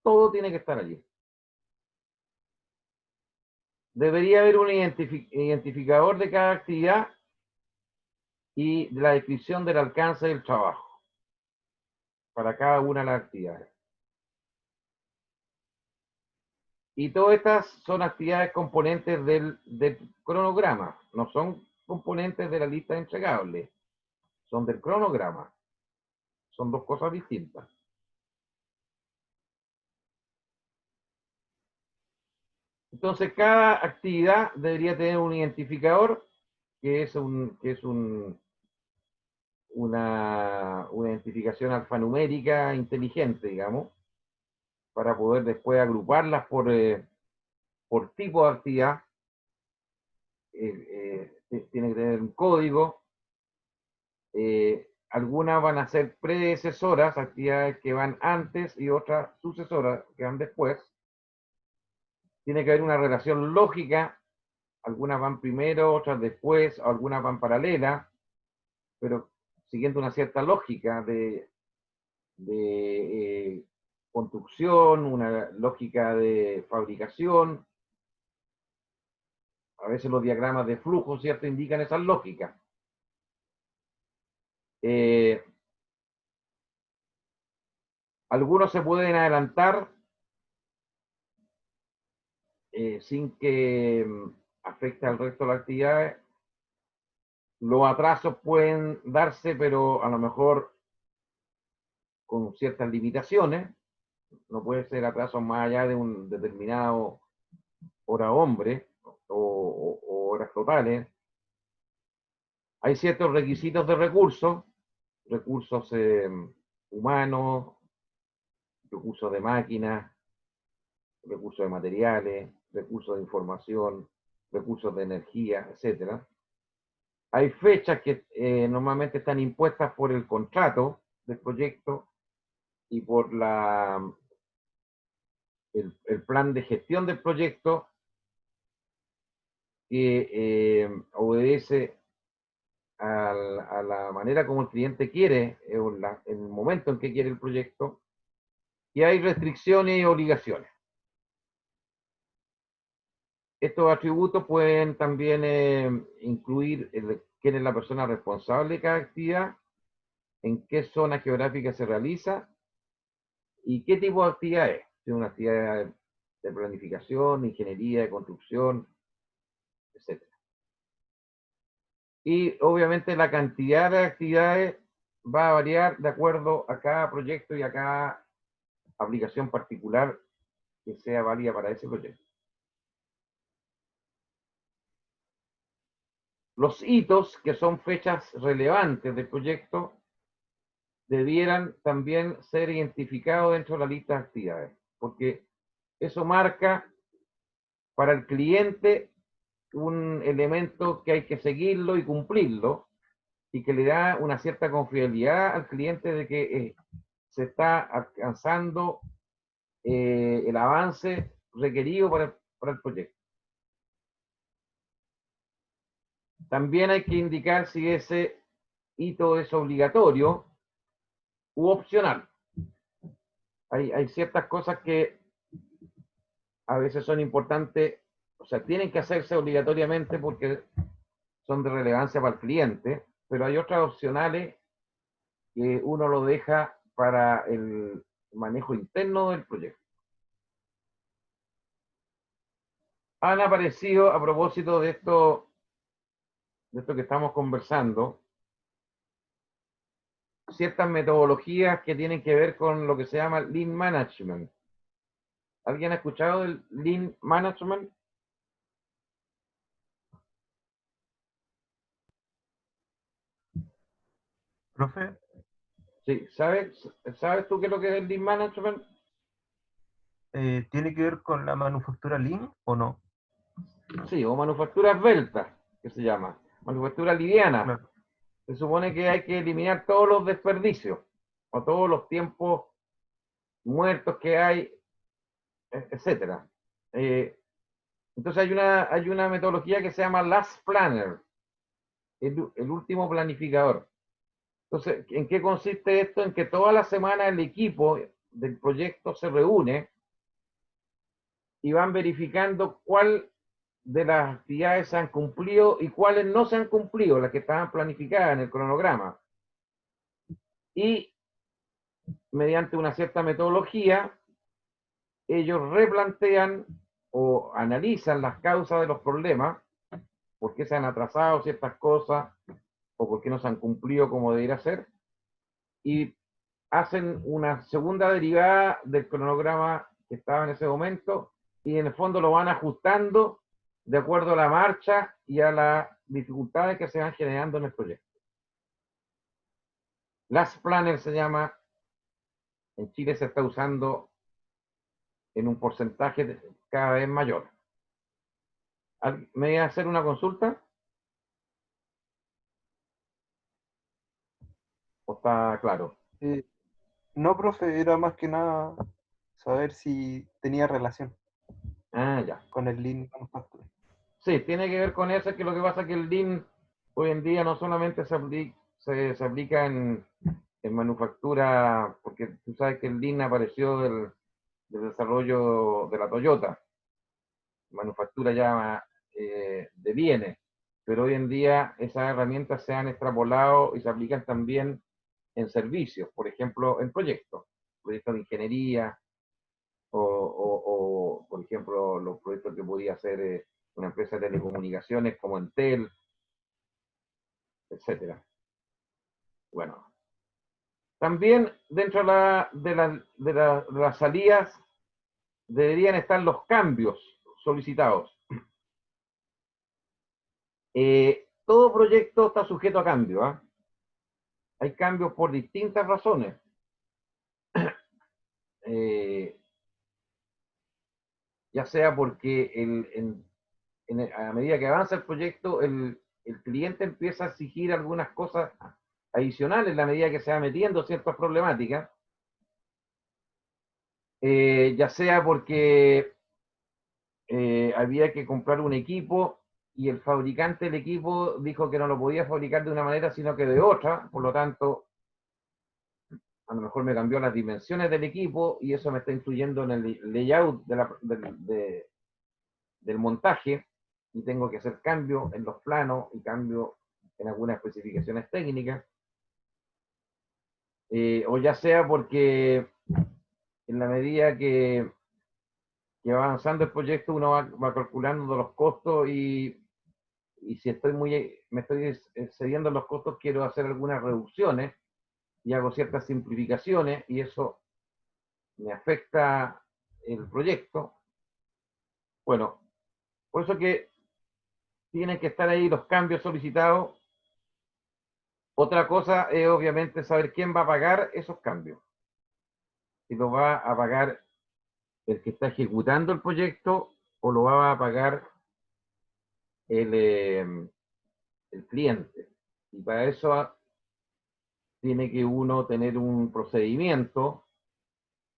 todo tiene que estar allí. Debería haber un identificador de cada actividad y de la descripción del alcance del trabajo para cada una de las actividades. Y todas estas son actividades componentes del cronograma, no son componentes de la lista de entregables, son del cronograma. Son dos cosas distintas. Entonces, cada actividad debería tener un identificador que es una identificación alfanumérica inteligente, digamos, para poder después agruparlas por tipo de actividad. Tiene que tener un código. Algunas van a ser predecesoras, actividades que van antes, y otras sucesoras que van después. Tiene que haber una relación lógica, algunas van primero, otras después, algunas van paralelas, pero siguiendo una cierta lógica de construcción, una lógica de fabricación. A veces los diagramas de flujo, ¿cierto?, indican esas lógicas. Algunos se pueden adelantar sin que afecte al resto de las actividades. Los atrasos pueden darse, pero a lo mejor con ciertas limitaciones. No puede ser atrasos más allá de un determinado hora hombre o horas totales. Hay ciertos requisitos de recursos humanos, recursos de máquinas, recursos de materiales, recursos de información, recursos de energía, etc. Hay fechas que normalmente están impuestas por el contrato del proyecto y por el plan de gestión del proyecto, que obedece a la manera como el cliente quiere, en el momento en que quiere el proyecto, y hay restricciones y obligaciones. Estos atributos pueden también incluir quién es la persona responsable de cada actividad, en qué zona geográfica se realiza y qué tipo de actividad es. Si es una actividad de planificación, ingeniería, de construcción, etc. Y obviamente la cantidad de actividades va a variar de acuerdo a cada proyecto y a cada aplicación particular que sea válida para ese proyecto. Los hitos, que son fechas relevantes del proyecto, debieran también ser identificados dentro de la lista de actividades, porque eso marca para el cliente un elemento que hay que seguirlo y cumplirlo, y que le da una cierta confiabilidad al cliente de que se está alcanzando el avance requerido para el proyecto. También hay que indicar si ese hito es obligatorio u opcional. Hay ciertas cosas que a veces son importantes, o sea, tienen que hacerse obligatoriamente porque son de relevancia para el cliente, pero hay otras opcionales que uno lo deja para el manejo interno del proyecto. Han aparecido, a propósito de esto que estamos conversando, ciertas metodologías que tienen que ver con lo que se llama Lean Management. ¿Alguien ha escuchado del Lean Management? Profe, Sí, ¿sabes tú qué es lo que es el Lean Management? ¿tiene que ver con la manufactura Lean o no? Sí, o manufactura esbelta, que se llama. Manufactura liviana. Claro. Se supone que hay que eliminar todos los desperdicios, o todos los tiempos muertos que hay, etc. Entonces hay una metodología que se llama Last Planner, el último planificador. Entonces, ¿en qué consiste esto? En que toda la semana el equipo del proyecto se reúne y van verificando cuál de las actividades se han cumplido y cuáles no se han cumplido, las que estaban planificadas en el cronograma. Y mediante una cierta metodología, ellos replantean o analizan las causas de los problemas, por qué se han atrasado ciertas cosas o por qué no se han cumplido como debería ser, y hacen una segunda derivada del cronograma que estaba en ese momento, y en el fondo lo van ajustando de acuerdo a la marcha y a las dificultades que se van generando en el proyecto. Last Planner se llama, en Chile se está usando en un porcentaje cada vez mayor. ¿Me voy a hacer una consulta? ¿O está claro? No, profe, era más que nada saber si tenía relación Ah, ya. con el Lean Manufacturing. Sí, tiene que ver con eso, que lo que pasa es que el Lean hoy en día no solamente se aplica en manufactura, porque tú sabes que el Lean apareció del desarrollo de la Toyota, manufactura ya de bienes, pero hoy en día esas herramientas se han extrapolado y se aplican también en servicios, por ejemplo, en proyectos de ingeniería o, por ejemplo, los proyectos que podía hacer una empresa de telecomunicaciones como Entel, etcétera. Bueno, también dentro de las salidas deberían estar los cambios solicitados. Todo proyecto está sujeto a cambio. ¿Eh? Hay cambios por distintas razones. Ya sea porque a medida que avanza el proyecto, el cliente empieza a exigir algunas cosas adicionales en la medida que se va metiendo ciertas problemáticas. Ya sea porque había que comprar un equipo y el fabricante del equipo dijo que no lo podía fabricar de una manera, sino que de otra, por lo tanto, a lo mejor me cambió las dimensiones del equipo y eso me está influyendo en el layout del montaje y tengo que hacer cambios en los planos y cambios en algunas especificaciones técnicas. O ya sea porque en la medida que va avanzando el proyecto uno va calculando los costos y si me estoy excediendo en los costos, quiero hacer algunas reducciones y hago ciertas simplificaciones y eso me afecta el proyecto. Bueno, por eso que tienen que estar ahí los cambios solicitados. Otra cosa es obviamente saber quién va a pagar esos cambios. Si lo va a pagar el que está ejecutando el proyecto o lo va a pagar el cliente. Y para eso tiene que uno tener un procedimiento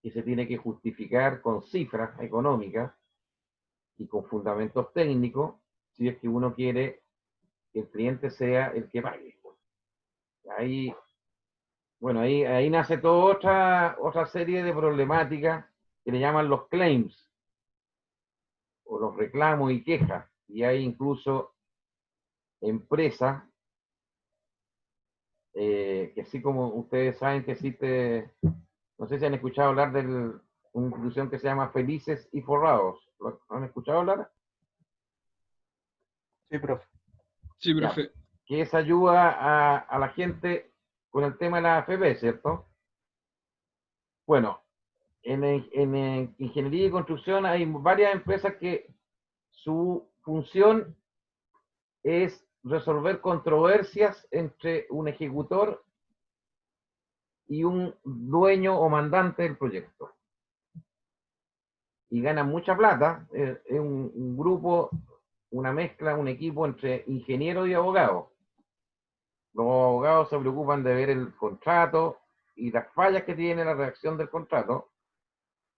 que se tiene que justificar con cifras económicas y con fundamentos técnicos si es que uno quiere que el cliente sea el que pague. Ahí, bueno, ahí nace toda otra serie de problemáticas que le llaman los claims o los reclamos y quejas. Y hay incluso empresas que así como ustedes saben que existe, no sé si han escuchado hablar de una institución que se llama Felices y Forrados. ¿Lo han escuchado hablar? Sí, profe. Sí, Ya, profe. que es ayuda a la gente con el tema de la AFP, ¿cierto? Bueno, en ingeniería y construcción hay varias empresas que su función es resolver controversias entre un ejecutor y un dueño o mandante del proyecto. Y ganan mucha plata, es un grupo, una mezcla, un equipo entre ingenieros y abogados. Los abogados se preocupan de ver el contrato y las fallas que tiene la redacción del contrato,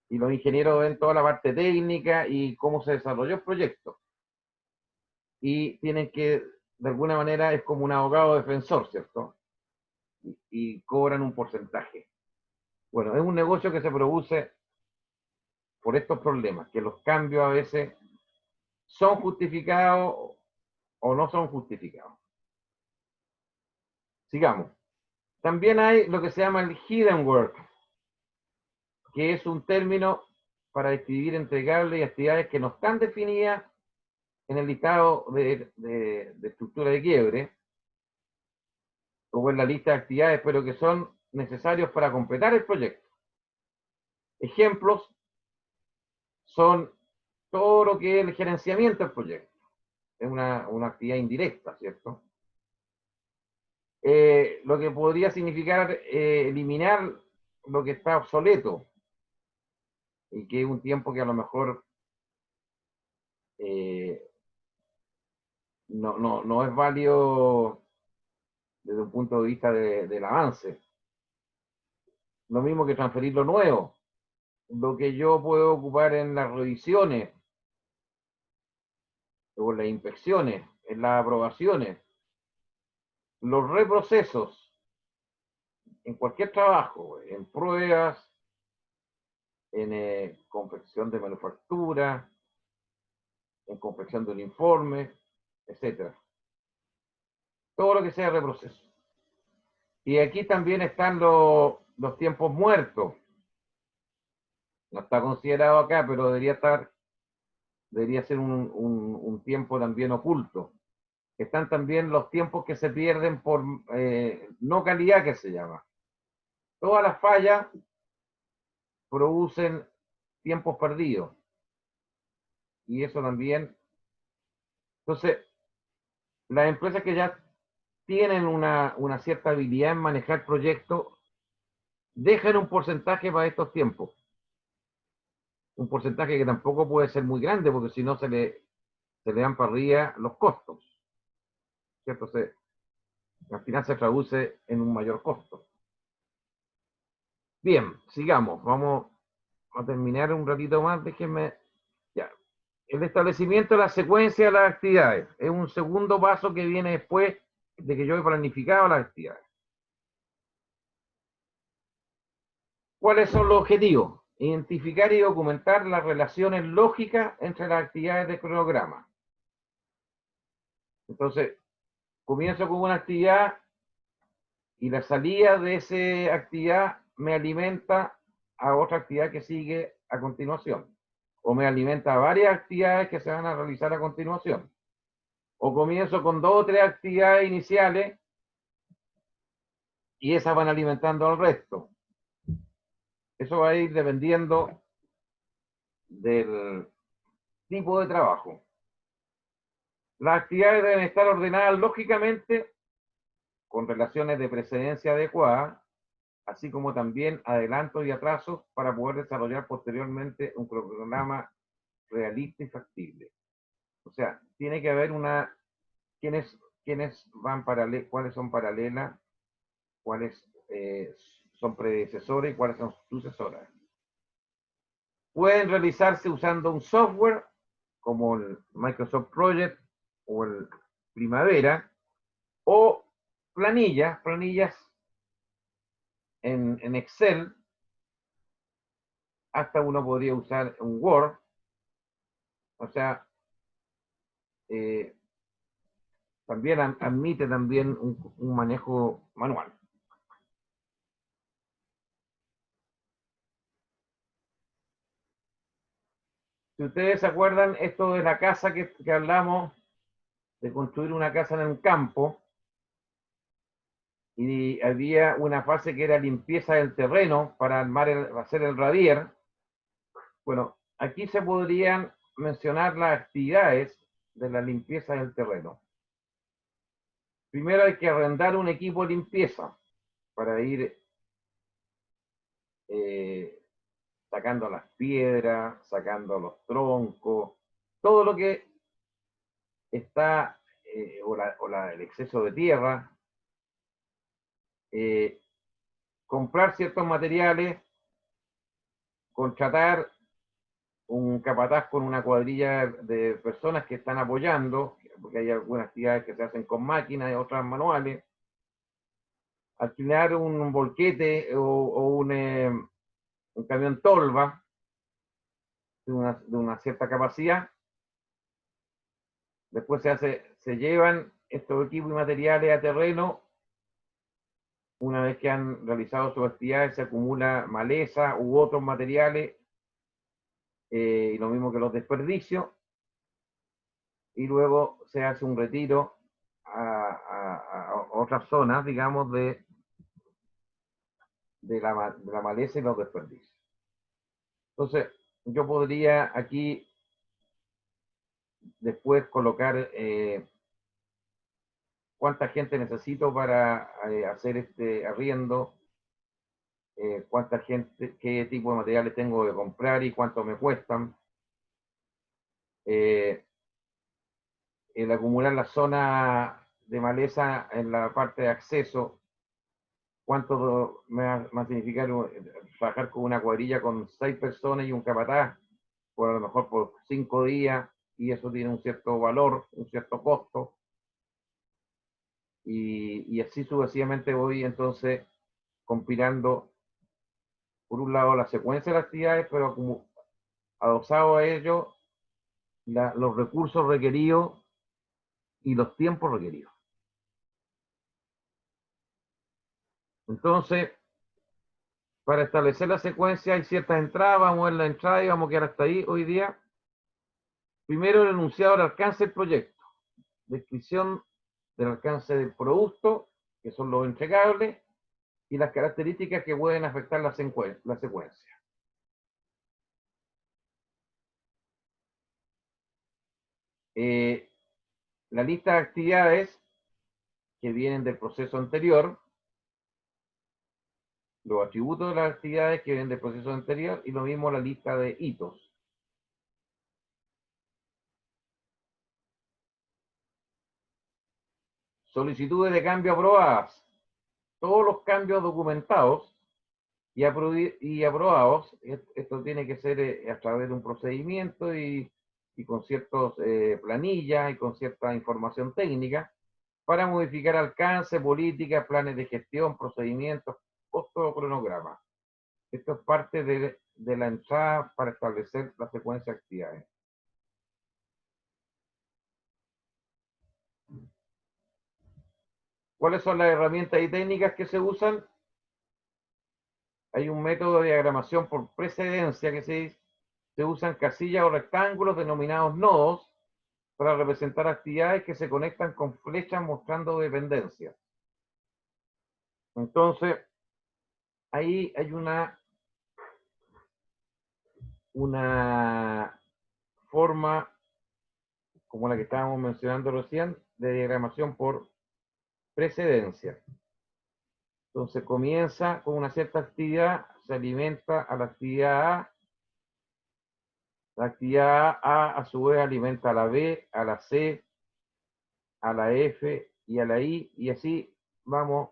y los ingenieros ven toda la parte técnica y cómo se desarrolló el proyecto. Y tienen que, de alguna manera, es como un abogado defensor, ¿cierto? Y cobran un porcentaje. Bueno, es un negocio que se produce por estos problemas, que los cambios a veces son justificados o no son justificados. Sigamos. También hay lo que se llama el hidden work, que es un término para describir entregables y actividades que no están definidas en el listado de estructura de quiebre o en la lista de actividades, pero que son necesarios para completar el proyecto. Ejemplos son todo lo que es el gerenciamiento del proyecto. Es una actividad indirecta, ¿cierto? Lo que podría significar eliminar lo que está obsoleto. y que es un tiempo que a lo mejor no es válido desde un punto de vista del avance. Lo mismo que transferir lo nuevo, lo que yo puedo ocupar en las revisiones, o en las inspecciones, en las aprobaciones, los reprocesos, en cualquier trabajo, en pruebas, en confección de manufactura, en confección de un informe, etc. Todo lo que sea reproceso. Y aquí también están los tiempos muertos. No está considerado acá, pero debería ser un tiempo también oculto. Están también los tiempos que se pierden por no calidad, que se llama. Todas las fallas producen tiempos perdidos. Y eso también. Entonces, las empresas que ya tienen una cierta habilidad en manejar proyectos, dejan un porcentaje para estos tiempos. Un porcentaje que tampoco puede ser muy grande, porque si no se le dan para arriba los costos. ¿Cierto? Al final se traduce en un mayor costo. Bien, sigamos. Vamos a terminar un ratito más. Déjenme. Ya. El establecimiento de la secuencia de las actividades es un segundo paso que viene después de que yo he planificado las actividades. ¿Cuáles son los objetivos? Identificar y documentar las relaciones lógicas entre las actividades del cronograma. Entonces, comienzo con una actividad y la salida de esa actividad me alimenta a otra actividad que sigue a continuación. O me alimenta a varias actividades que se van a realizar a continuación. O comienzo con 2 o 3 actividades iniciales y esas van alimentando al resto. Eso va a ir dependiendo del tipo de trabajo. Las actividades deben estar ordenadas lógicamente con relaciones de precedencia adecuadas, así como también adelantos y atrasos para poder desarrollar posteriormente un cronograma realista y factible. O sea, tiene que haber quiénes van paralelas, cuáles son paralelas, cuáles son predecesoras y cuáles son sucesoras. Pueden realizarse usando un software como el Microsoft Project o el Primavera, o planillas en Excel. Hasta uno podría usar un Word. O sea, también admite también un manejo manual. Si ustedes se acuerdan, esto de la casa que hablamos, de construir una casa en el campo, y había una fase que era limpieza del terreno para hacer el radier. Bueno, aquí se podrían mencionar las actividades de la limpieza del terreno. Primero hay que arrendar un equipo de limpieza para ir sacando las piedras, sacando los troncos, todo lo que está, el exceso de tierra, comprar ciertos materiales, contratar un capataz con una cuadrilla de personas que están apoyando, porque hay algunas actividades que se hacen con máquinas y otras manuales, alquilar un volquete o un camión tolva de una cierta capacidad. Después se llevan estos equipos y materiales a terreno. Una vez que han realizado sus actividades, se acumula maleza u otros materiales, y lo mismo que los desperdicios, y luego se hace un retiro a otras zonas, digamos, de la maleza y los desperdicios. Entonces, yo podría aquí después colocar cuánta gente necesito para hacer este arriendo, cuánta gente, qué tipo de materiales tengo que comprar y cuánto me cuestan. El acumular la zona de maleza en la parte de acceso, cuánto me va a significar trabajar con una cuadrilla con 6 personas y un capataz, por a lo mejor por 5 días, y eso tiene un cierto valor, un cierto costo. Y así sucesivamente voy entonces compilando, por un lado, la secuencia de las actividades, pero como adosado a ello, los recursos requeridos y los tiempos requeridos. Entonces, para establecer la secuencia hay ciertas entradas, vamos a ver la entrada y vamos a quedar hasta ahí hoy día. Primero, el enunciado del alcance del proyecto, descripción del alcance del producto, que son los entregables, y las características que pueden afectar la secuencia. La lista de actividades que vienen del proceso anterior, los atributos de las actividades que vienen del proceso anterior, y lo mismo la lista de hitos. Solicitudes de cambio aprobadas. Todos los cambios documentados y aprobados, esto tiene que ser a través de un procedimiento y con ciertas planillas y con cierta información técnica para modificar alcance, políticas, planes de gestión, procedimientos, costo o cronograma. Esto es parte de la entrada para establecer la secuencia de actividades. ¿Cuáles son las herramientas y técnicas que se usan? Hay un método de diagramación por precedencia que se usan casillas o rectángulos denominados nodos para representar actividades que se conectan con flechas mostrando dependencias. Entonces, ahí hay una forma, como la que estábamos mencionando recién, de diagramación por precedencia. Entonces comienza con una cierta actividad, se alimenta a la actividad A, la actividad A su vez alimenta a la B, a la C, a la F y a la I, y así vamos.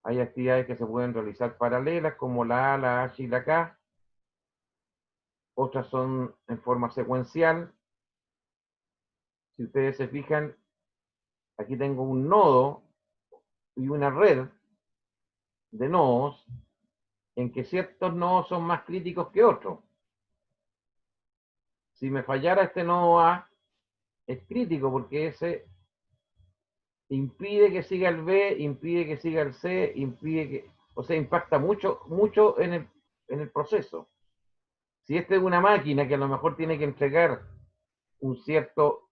Hay actividades que se pueden realizar paralelas, como la A, la H y la K. Otras son en forma secuencial. Si ustedes se fijan, aquí tengo un nodo y una red de nodos, en que ciertos nodos son más críticos que otros. Si me fallara este nodo A, es crítico porque ese impide que siga el B, impide que siga el C, impide que, o sea, impacta mucho en el proceso. Si esta es una máquina que a lo mejor tiene que entregar un cierto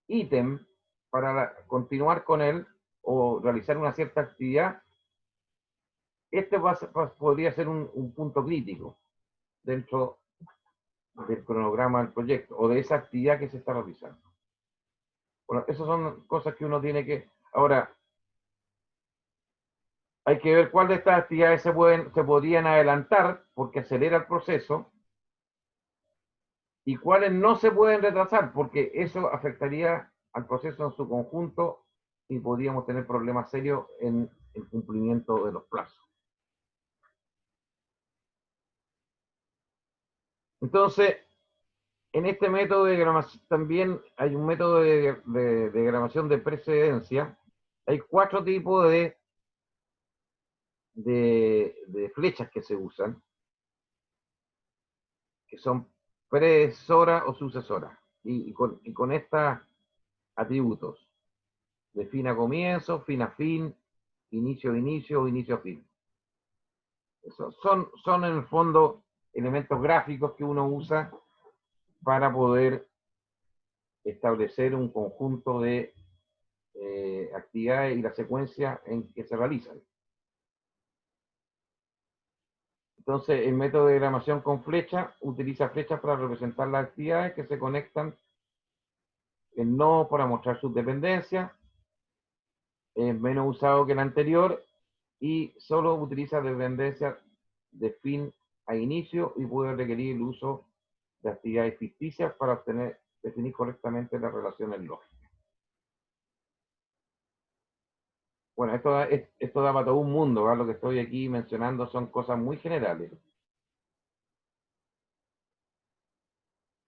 ítem para continuar con él o realizar una cierta actividad, este podría ser un punto crítico dentro del cronograma del proyecto o de esa actividad que se está realizando. Bueno, esas son cosas que uno tiene que... Ahora, hay que ver cuál de estas actividades se podrían adelantar porque acelera el proceso y cuáles no se pueden retrasar porque eso afectaría al proceso en su conjunto y podríamos tener problemas serios en el cumplimiento de los plazos. Entonces, en este método de diagramación también hay un método de diagramación de precedencia. Hay 4 tipos de flechas que se usan, que son predecesora o sucesora, y con estos atributos, de fin a comienzo, fin a fin, inicio a inicio o inicio a fin. Eso son en el fondo elementos gráficos que uno usa para poder establecer un conjunto de actividades y la secuencia en que se realizan. Entonces, el método de diagramación con flecha utiliza flechas para representar las actividades que se conectan en nodos para mostrar sus dependencias. Es menos usado que el anterior y solo utiliza dependencias de fin a inicio y puede requerir el uso de actividades ficticias para definir correctamente las relaciones lógicas. Bueno, esto da para todo un mundo, ¿verdad? Lo que estoy aquí mencionando son cosas muy generales.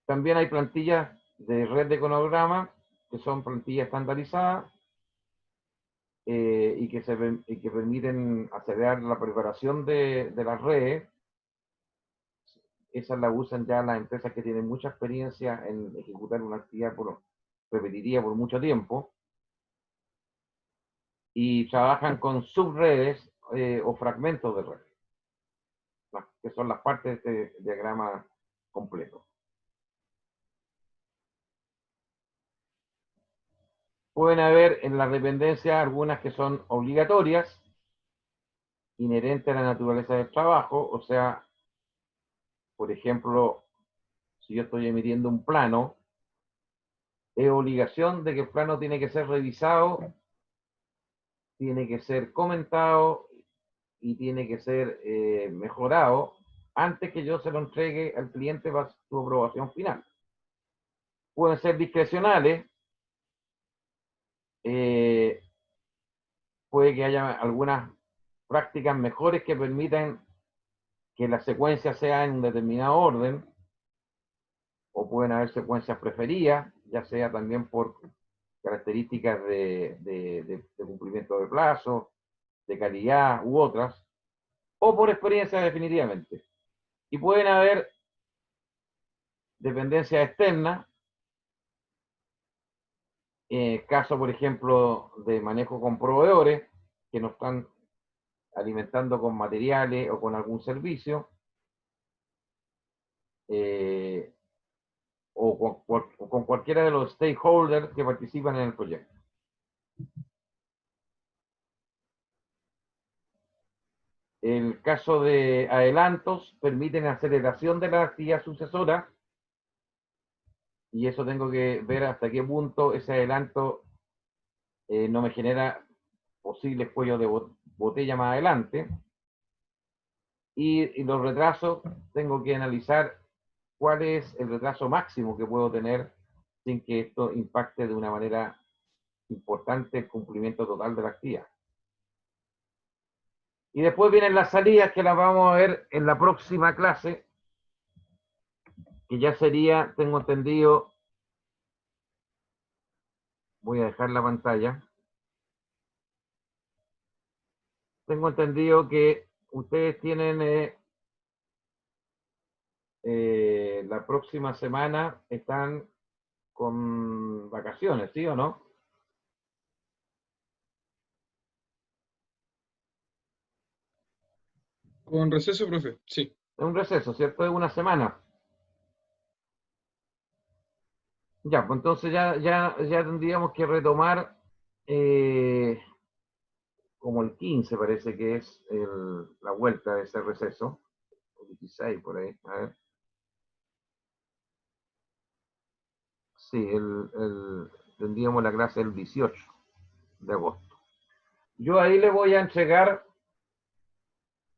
También hay plantillas de red de cronograma, que son plantillas estandarizadas y que permiten acelerar la preparación de las redes. Esas las usan ya las empresas que tienen mucha experiencia en ejecutar una actividad repetitiva por mucho tiempo. Y trabajan con subredes o fragmentos de redes, que son las partes de este diagrama completo. Pueden haber en la dependencia algunas que son obligatorias, inherentes a la naturaleza del trabajo, o sea, por ejemplo, si yo estoy emitiendo un plano, es obligación de que el plano tiene que ser revisado, tiene que ser comentado y tiene que ser mejorado antes que yo se lo entregue al cliente para su aprobación final. Pueden ser discrecionales, puede que haya algunas prácticas mejores que permitan que la secuencia sea en un determinado orden, o pueden haber secuencias preferidas, ya sea también por características de cumplimiento de plazo, de calidad u otras, o por experiencia definitivamente. Y pueden haber dependencias externas, caso por ejemplo de manejo con proveedores que nos están alimentando con materiales o con algún servicio, o con cualquiera de los stakeholders que participan en el proyecto. El caso de adelantos permiten aceleración de la actividad sucesora, y eso tengo que ver hasta qué punto ese adelanto no me genera posibles cuellos de botella más adelante. Y los retrasos, tengo que analizar cuál es el retraso máximo que puedo tener sin que esto impacte de una manera importante el cumplimiento total de la actividad. Y después vienen las salidas, que las vamos a ver en la próxima clase, que ya sería, tengo entendido, voy a dejar la pantalla. Tengo entendido que ustedes tienen la próxima semana están con vacaciones, ¿sí o no? Con receso, profe, sí. Es un receso, ¿cierto? Es una semana. Ya, pues entonces ya tendríamos que retomar como el 15, parece que es la vuelta de ese receso. El 16 por ahí, a ver. Sí, tendríamos la clase el 18 de agosto. Yo ahí le voy a entregar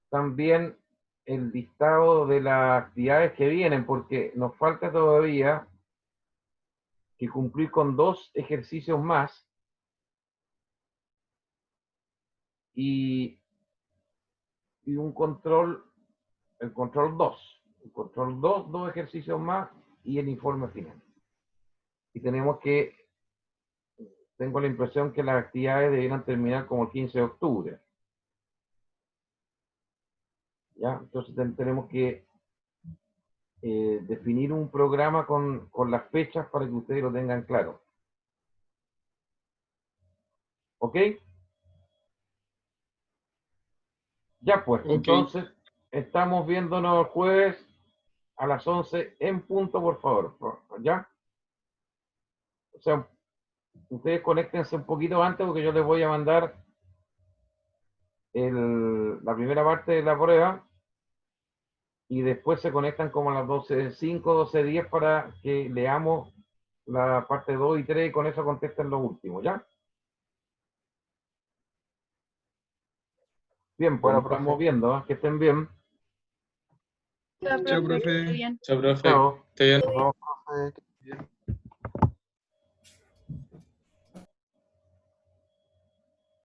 también el listado de las actividades que vienen, porque nos falta todavía que cumplir con 2 ejercicios más y un control, el control 2. El control 2, 2 ejercicios más y el informe final. Y tengo la impresión que las actividades debieran terminar como el 15 de octubre. ¿Ya? Entonces tenemos que definir un programa con las fechas para que ustedes lo tengan claro. ¿Ok? Ya pues, Ok. entonces estamos viéndonos el jueves a las 11 en punto, por favor. ¿Ya? O sea, ustedes conéctense un poquito antes porque yo les voy a mandar la primera parte de la prueba y después se conectan como a las 12:05, 12:10 para que leamos la parte 2 y 3 y con eso contesten lo último, ¿ya? Bien, pues Bueno, nos estamos profe. viendo, ¿eh? Que estén bien. Chao, Chao, profe, que esté profe. bien. Chao, profe. Chao. Esté bien. Nos vemos, profe.